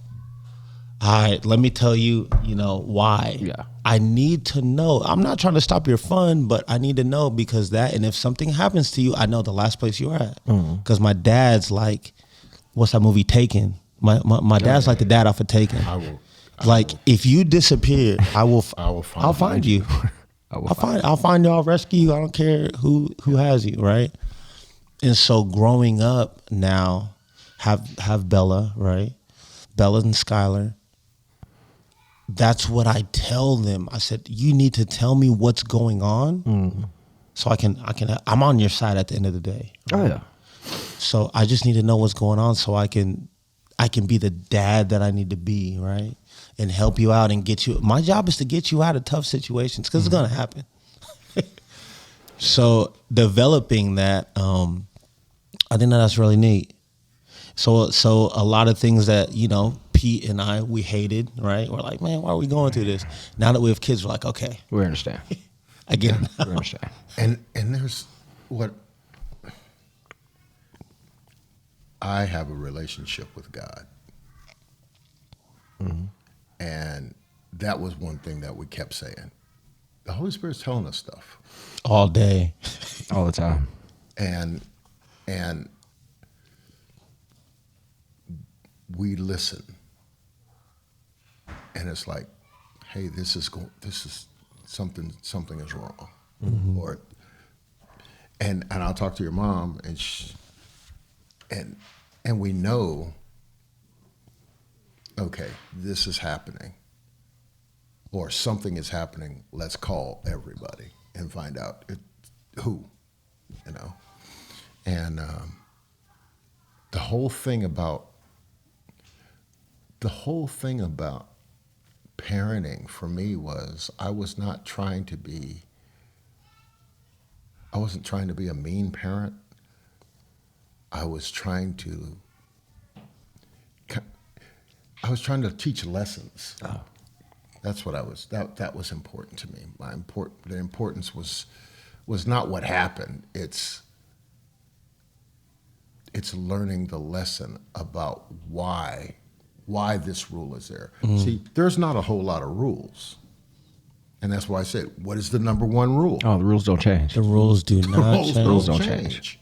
all right, let me tell you, why.
Yeah.
I need to know. I'm not trying to stop your fun, but I need to know because and if something happens to you, I know the last place you're at. Because my dad's like, what's that movie, Taken? My dad's like the dad off of Taken. If you disappear, I'll find you. I'll find you. I'll rescue you. I don't care who has you, right? And so growing up now, have Bella, right? Bella and Skylar. That's what I tell them. I said, you need to tell me what's going on, so I can. I'm on your side at the end of the day.
Oh yeah.
So I just need to know what's going on, so I can be the dad that I need to be, right? And help you out and get you. My job is to get you out of tough situations because it's gonna happen. So developing that, I think that's really neat. So a lot of things that Pete and I we hated, right? We're like, man, why are we going through this? Now that we have kids, we're like, okay,
We understand.
I get it.
We understand.
And there's what I have a relationship with God. And that was one thing that we kept saying. The Holy Spirit's telling us stuff.
All day.
All the time.
And we listen. And it's like, hey, this is something is wrong. Or and I'll talk to your mom and we know, okay, this is happening, or something is happening. Let's call everybody and find out who, And the whole thing about parenting for me was I wasn't trying to be a mean parent. I was trying to teach lessons.
Oh.
That's what that was important to me. The importance was not what happened. It's learning the lesson about why this rule is there. See, there's not a whole lot of rules. And that's why I said, what is the number one rule?
Oh, the rules don't change.
The rules do not change.
Rules don't change.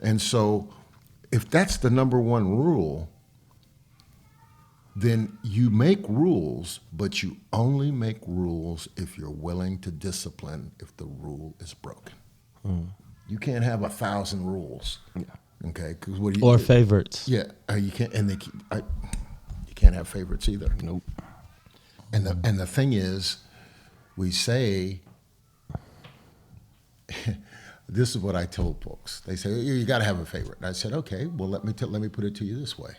And so if that's the number one rule, then you make rules, but you only make rules if you're willing to discipline if the rule is broken. You can't have 1,000 rules.
Yeah.
Okay, because
or favorites.
Yeah, you can't, and you can't have favorites either.
Nope.
And the thing is, we say, this is what I told folks. They say you got to have a favorite. And I said, okay, well let me put it to you this way.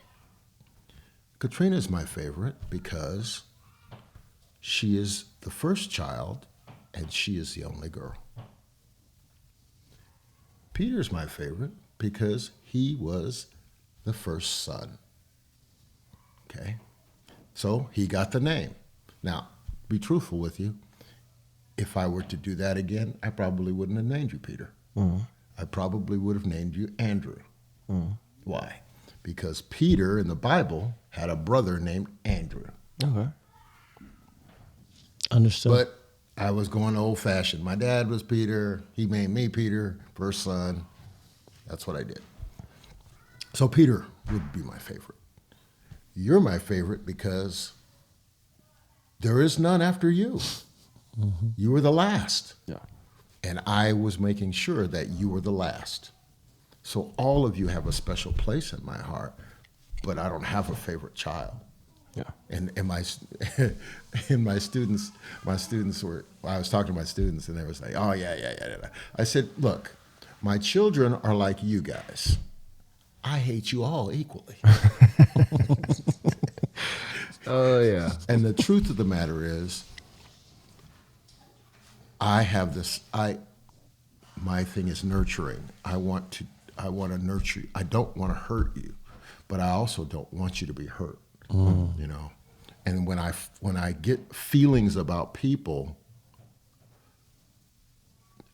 Katrina is my favorite because she is the first child and she is the only girl. Peter's my favorite because he was the first son. Okay? So he got the name. Now, be truthful with you. If I were to do that again, I probably wouldn't have named you Peter. I probably would have named you Andrew. Why? Because Peter in the Bible had a brother named Andrew.
Okay.
Understood.
But I was going old-fashioned. My dad was Peter. He made me Peter, first son. That's what I did. So Peter would be my favorite. You're my favorite because there is none after you. You were the last.
Yeah.
And I was making sure that you were the last. So all of you have a special place in my heart, but I don't have a favorite child.
Yeah.
And my students were, I was talking to my students and they was like, oh yeah. I said, look, my children are like you guys. I hate you all equally.
Oh yeah.
And the truth of the matter is, I have this, my thing is nurturing. I want I want to nurture you. I don't want to hurt you, but I also don't want you to be hurt. You know, and when I get feelings about people,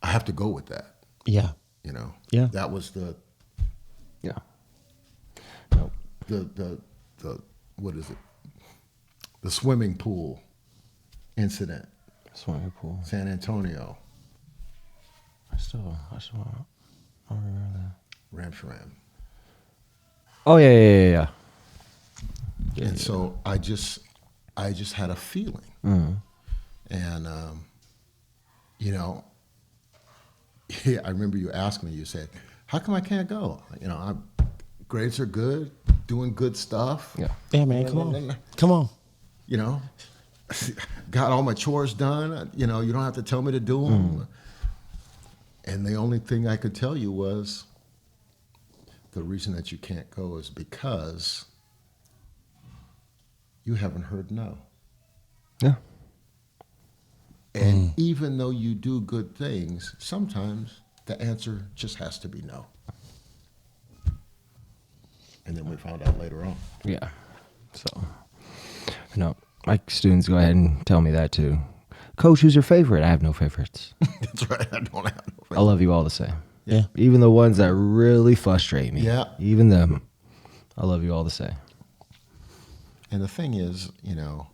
I have to go with that.
Yeah.
You know.
Yeah.
That was the
Yeah. Nope.
the what is it? The swimming pool incident,
Swimming pool.
San Antonio,
I still I don't remember that.
Ramshram.
Oh yeah.
And so I just had a feeling, and you know, I remember you asked me. You said, "How come I can't go?" You know, grades are good, doing good stuff.
Yeah.
Yeah, man. Come on.
You know, got all my chores done. You know, you don't have to tell me to do them. And the only thing I could tell you was the reason that you can't go is because you haven't heard no.
Yeah.
And even though you do good things, sometimes the answer just has to be no. And then we found out later on.
Yeah. So, no, my students go ahead and tell me that too. Coach, who's your favorite? I have no favorites.
That's right. I don't have no
I love you all the same.
Yeah.
Even the ones that really frustrate me.
Yeah.
Even them. I love you all the same.
And the thing is, you know,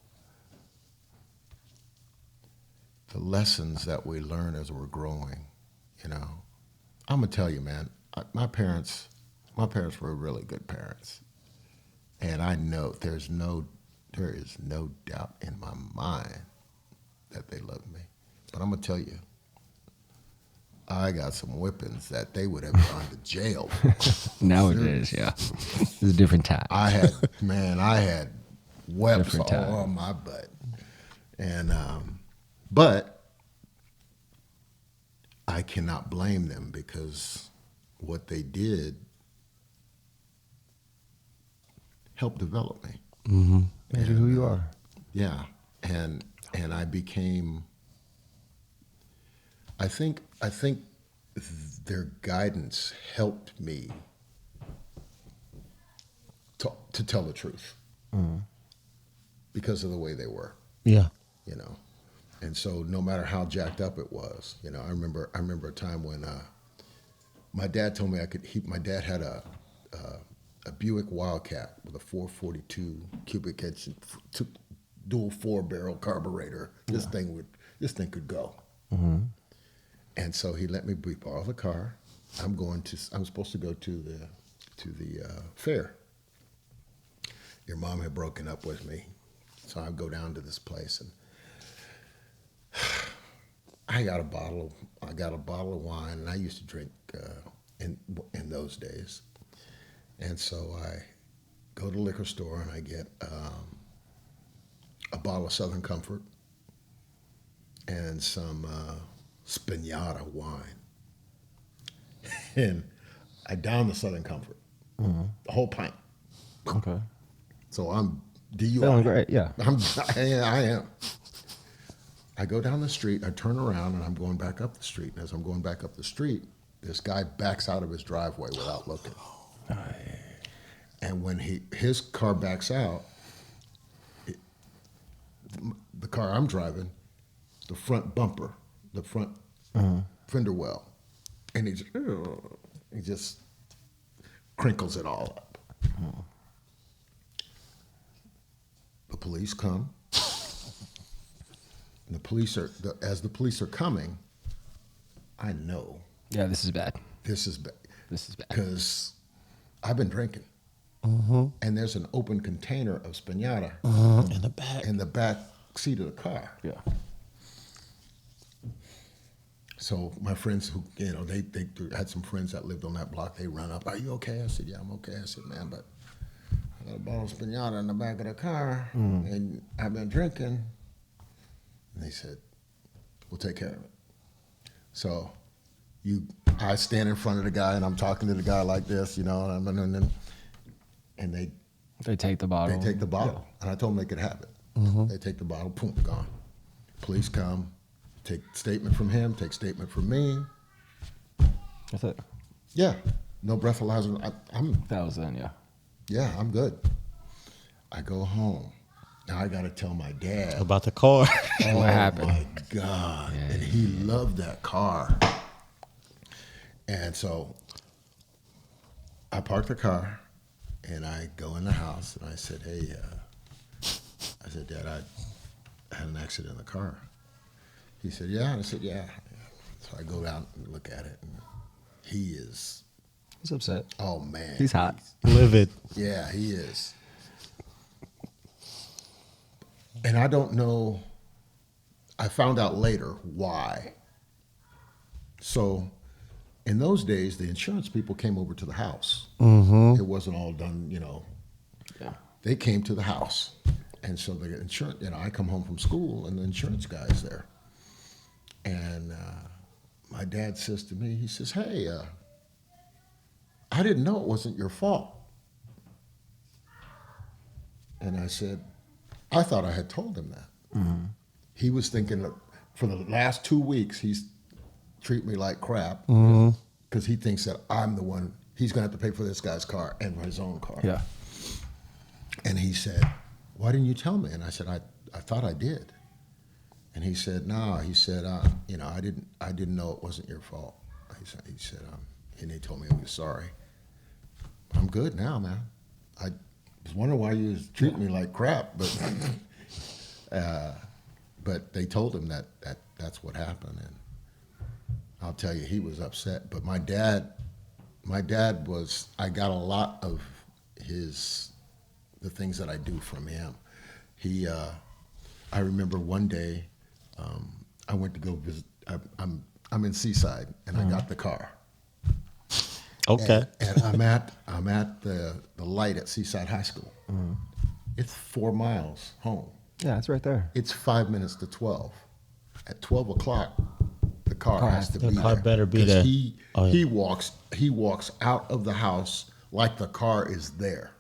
the lessons that we learn as we're growing, you know, I'm gonna tell you, man, my parents were really good parents, and I know there is no doubt in my mind that they love me. But I'm gonna tell you, I got some whippings that they would have gone to jail for.
Nowadays, yeah. It's a different time.
I had webs
Different
all
time.
on my butt, and but I cannot blame them because what they did helped develop me.
Made you who you are.
Yeah, and I became. I think their guidance helped me to tell the truth because of the way they were,
Yeah.
you know. And so no matter how jacked up it was, you know, I remember a time when my dad told me my dad had a Buick Wildcat with a 442 cubic inch dual 4-barrel carburetor. This thing could go. And so he let me borrow the car. I'm supposed to go to the fair. Your mom had broken up with me, so I go down to this place and I got a bottle of wine, and I used to drink in those days. And so I go to the liquor store and I get a bottle of Southern Comfort and some Spinata wine. And I down the Southern Comfort, the whole pint.
Okay.
So I'm DUI.
Feeling great, yeah.
I am. I go down the street, I turn around, and I'm going back up the street. And as I'm going back up the street, this guy backs out of his driveway without looking. And when his car backs out, the car I'm driving, the front bumper, the front fender well, and he just crinkles it all up. The police come. And as the police are coming, I know
Yeah, this is bad.
this is bad
This is bad.
because I've been drinking, and there's an open container of Spinata
In the back.
in the back seat of the car.
Yeah.
So my friends who, you know, they had some friends that lived on that block. They run up. Are you okay? I said, yeah, I'm okay. I said, man, but I got a bottle of Spinata in the back of the car, and I've been drinking. And they said, we'll take care of it. So I stand in front of the guy, and I'm talking to the guy like this, you know, and
They take the bottle.
they take the bottle. And I told them they could have it. They take the bottle, boom, gone. Police come, take statement from him, take statement from me.
That's it.
Yeah. No breathalyzer. I'm
That was then, yeah.
yeah, I'm good. I go home. Now I got to tell my dad.
About the car.
Oh
What happened?
my God. And he loved that car. And so I parked the car and I go in the house and I said, hey, I said, Dad, I had an accident in the car. He said, yeah. And I said, yeah. So I go out and look at it and he is,
He's upset.
oh man.
He's hot.
Livid.
Yeah, he is. And I don't know, I found out later why. So in those days, the insurance people came over to the house. It wasn't all done,
Yeah.
They came to the house. And so the insurance, I come home from school and the insurance guy's there. And my dad says to me, he says, hey, I didn't know it wasn't your fault. And I said, I thought I had told him that. He was thinking that for the last 2 weeks, he's treating me like crap because he thinks that I'm the one, he's going to have to pay for this guy's car and for his own car.
Yeah.
And he said, why didn't you tell me? And I said, I thought I did. And he said, no, he said, I didn't know it wasn't your fault. He said, and he told me he was sorry. I'm good now, man. I was wondering why you was treating me like crap, but they told him that's what happened, and I'll tell you, he was upset. But my dad was. I got a lot of the things that I do from him. I remember one day, I went to go visit. I'm in Seaside, and I got the car.
Okay.
And I'm at the light at Seaside High School. It's 4 miles home.
Yeah, it's right there.
It's 5 minutes to 12. At 12 o'clock, the car has to be there.
car better be
'Cause
there.
He walks out of the house like the car is there.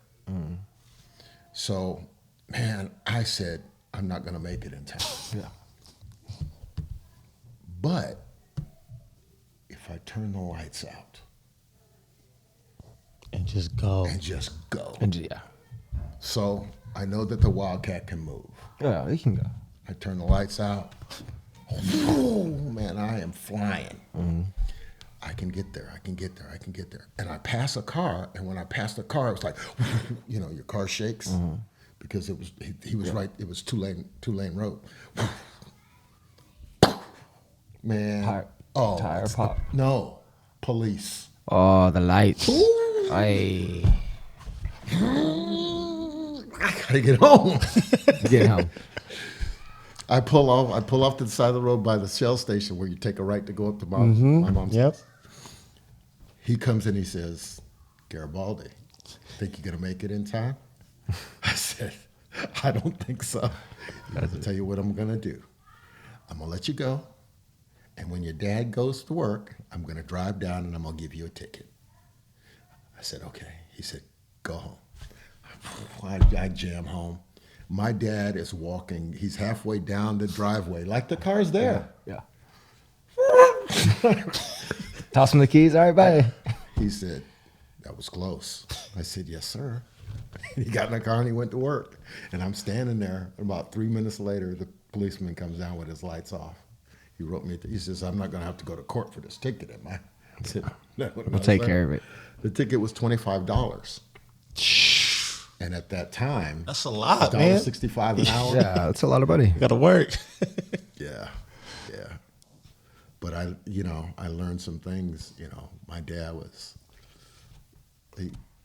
So, man, I said, I'm not going to make it in time.
Yeah.
But if I turn the lights out
And just go.
and just go.
And yeah.
So I know that the Wildcat can move.
Yeah, he can go.
I turn the lights out. Oh, man, I am flying. I can get there. I can get there. I can get there. And I pass a car, and when I passed the car, it was like, your car shakes because it was he was right. It was two lane road. Man,
Tire pop.
No, police.
Oh, the lights. Hey,
I gotta get home.
get home.
I pull off to the side of the road by the Shell station where you take a right to go up to my mom's
Yep.
house. He comes in, he says, Garibaldi, think you're gonna make it in time? I said, I don't think so. I'll tell you what I'm gonna do. I'm gonna let you go, and when your dad goes to work, I'm gonna drive down and I'm gonna give you a ticket. I said, okay. He said, go home. I jam home. My dad is walking. He's halfway down the driveway, like the car's there.
Yeah. Toss him the keys. All right, bye.
He said, that was close. I said, yes, sir. He got in the car and he went to work. And I'm standing there. About 3 minutes later, the policeman comes down with his lights off. He wrote me. He says, I'm not going to have to go to court for this ticket, am I? I said, no,
We'll take care of it.
The ticket was $25. And at that time,
That's a lot, man.
$1.65 an hour.
Yeah, that's a lot of money.
You gotta work.
Yeah. But I learned some things. My dad was,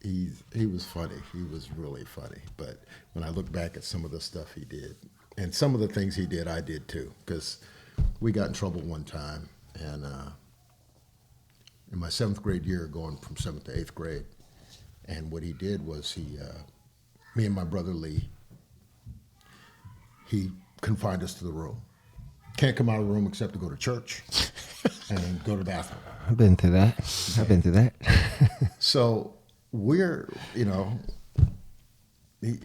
he was funny. He was really funny. But when I look back at some of the stuff he did, and some of the things he did, I did too. Because we got in trouble one time, and in my 7th grade year, going from 7th to 8th grade, and what he did was me and my brother Lee, he confined us to the room. Can't come out of the room except to go to church and go to the bathroom.
I've been through that.
So we're,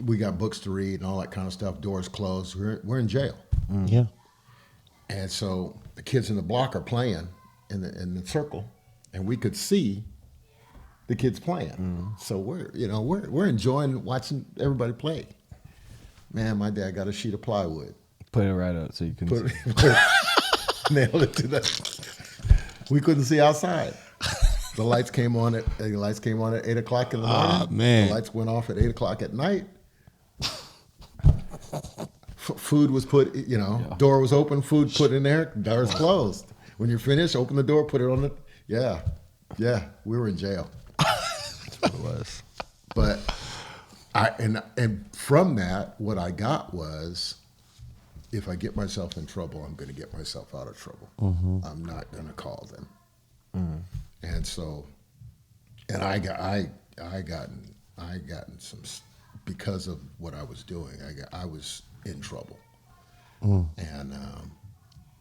we got books to read and all that kind of stuff. Doors closed. We're in jail.
Yeah.
And so the kids in the block are playing in the circle, and we could see the kids playing. So we're enjoying watching everybody play. Man, my dad got a sheet of plywood.
Put it right up so you can
Put
see.
nailed it to that. We couldn't see outside. The lights came on at 8:00 in the morning.
Man.
The lights went off at 8:00 at night. Food was put, door was open, food put in there, doors closed. When you're finished, open the door, put it on the, yeah, we were in jail.
That's what it was.
But and from that, what I got was, if I get myself in trouble, I'm going to get myself out of trouble. I'm not going to call them. And so, and I gotten some, because of what I was doing. I was in trouble. And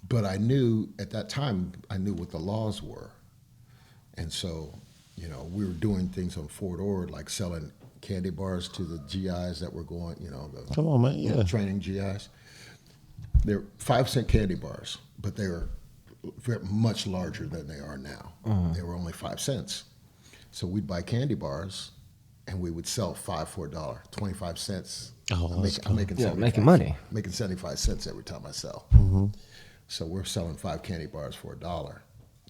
but I knew at that time, I knew what the laws were. And so, we were doing things on Fort Ord, like selling candy bars to the GIs that were going, the
Come on, man. Yeah.
training GIs. They're 5-cent candy bars, but they were very much larger than they are now. They were only 5 cents. So we'd buy candy bars, and we would sell 5 for $1, 25 cents.
Oh,
I'm making
making money.
Making 75 cents every time I sell. So we're selling 5 candy bars for $1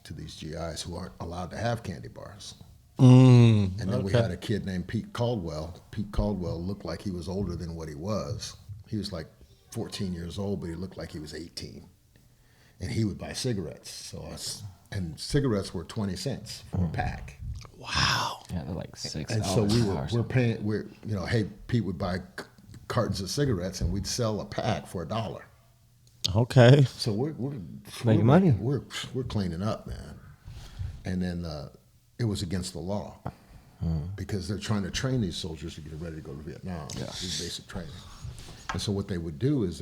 to these GIs who aren't allowed to have candy bars. And then we had a kid named Pete Caldwell. Pete Caldwell looked like he was older than what he was. He was like 14 years old, but he looked like he was 18. And he would buy cigarettes. And cigarettes were 20 cents for a pack.
Wow.
Yeah, they're like $6.
And so we're paying, hey, Pete would buy cartons of cigarettes and we'd sell a pack for $1.
Okay.
So we're
making money.
We're cleaning up, man. And then it was against the law because they're trying to train these soldiers to get ready to go to Vietnam.
Yeah.
These basic training. And so what they would do is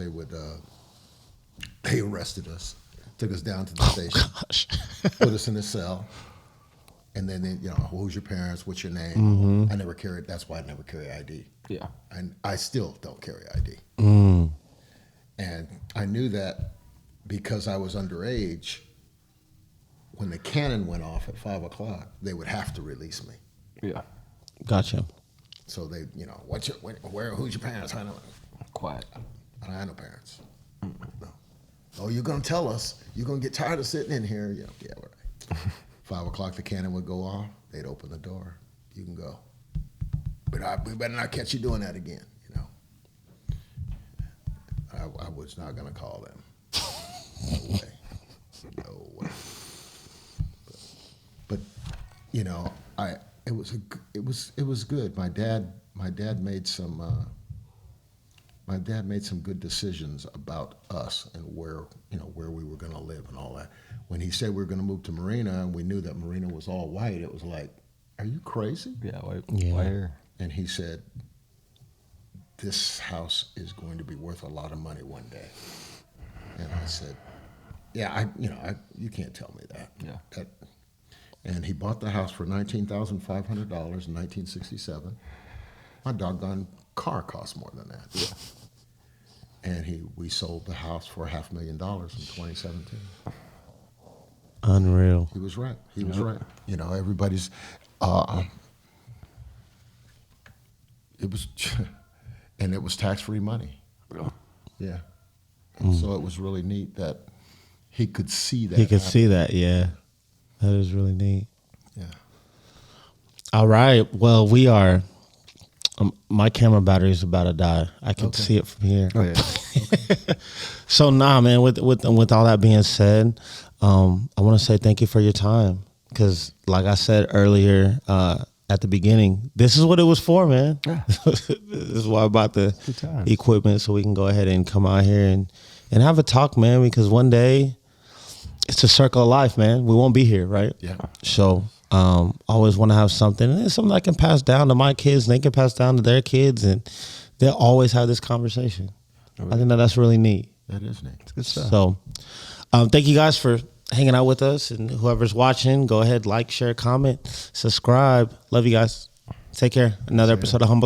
they arrested us, took us down to the station, put us in a cell, and then who's your parents? What's your name? That's why I never carry ID.
Yeah.
And I still don't carry ID. And I knew that because I was underage, when the cannon went off at 5 o'clock, they would have to release me.
Yeah.
Gotcha.
So they, who's your parents? I don't.
Quiet.
I don't have no parents. No. Oh, you're gonna tell us? You're gonna get tired of sitting in here? Yeah, right. 5 o'clock, the cannon would go off. They'd open the door. You can go. But we better not catch you doing that again. I was not gonna call them. No way. But it was good. My dad made some good decisions about us and where we were going to live and all that. When he said we were going to move to Marina and we knew that Marina was all white, it was like, are you crazy?
Yeah.
Yeah.
Why?
And he said, this house is going to be worth a lot of money one day. And I said, yeah, you can't tell me that.
Yeah.
And he bought the house for $19,500 in 1967. My doggone car cost more than that. Yeah. And we sold the house for $500,000 in 2017.
Unreal.
He was right. He was right. Everybody's. It was tax-free money. Yeah. And so it was really neat that he could see that.
He could see that, yeah. That is really neat.
Yeah.
All right. Well, we are. My camera battery is about to die. I can see it from here.
Oh yeah.
So man. With all that being said, I want to say thank you for your time because, like I said earlier at the beginning, this is what it was for, man.
Yeah.
This is why I bought the
times.
equipment so we can go ahead and come out here and have a talk, man. Because one day it's a circle of life, man. We won't be here, right?
Yeah.
So. Always want to have something, and it's something I can pass down to my kids, and they can pass down to their kids, and they'll always have this conversation. I think that's really neat.
That is neat.
It's good stuff.
So, thank you guys for hanging out with us, and whoever's watching, go ahead, like, share, comment, subscribe. Love you guys. Take care. Another episode of Humble.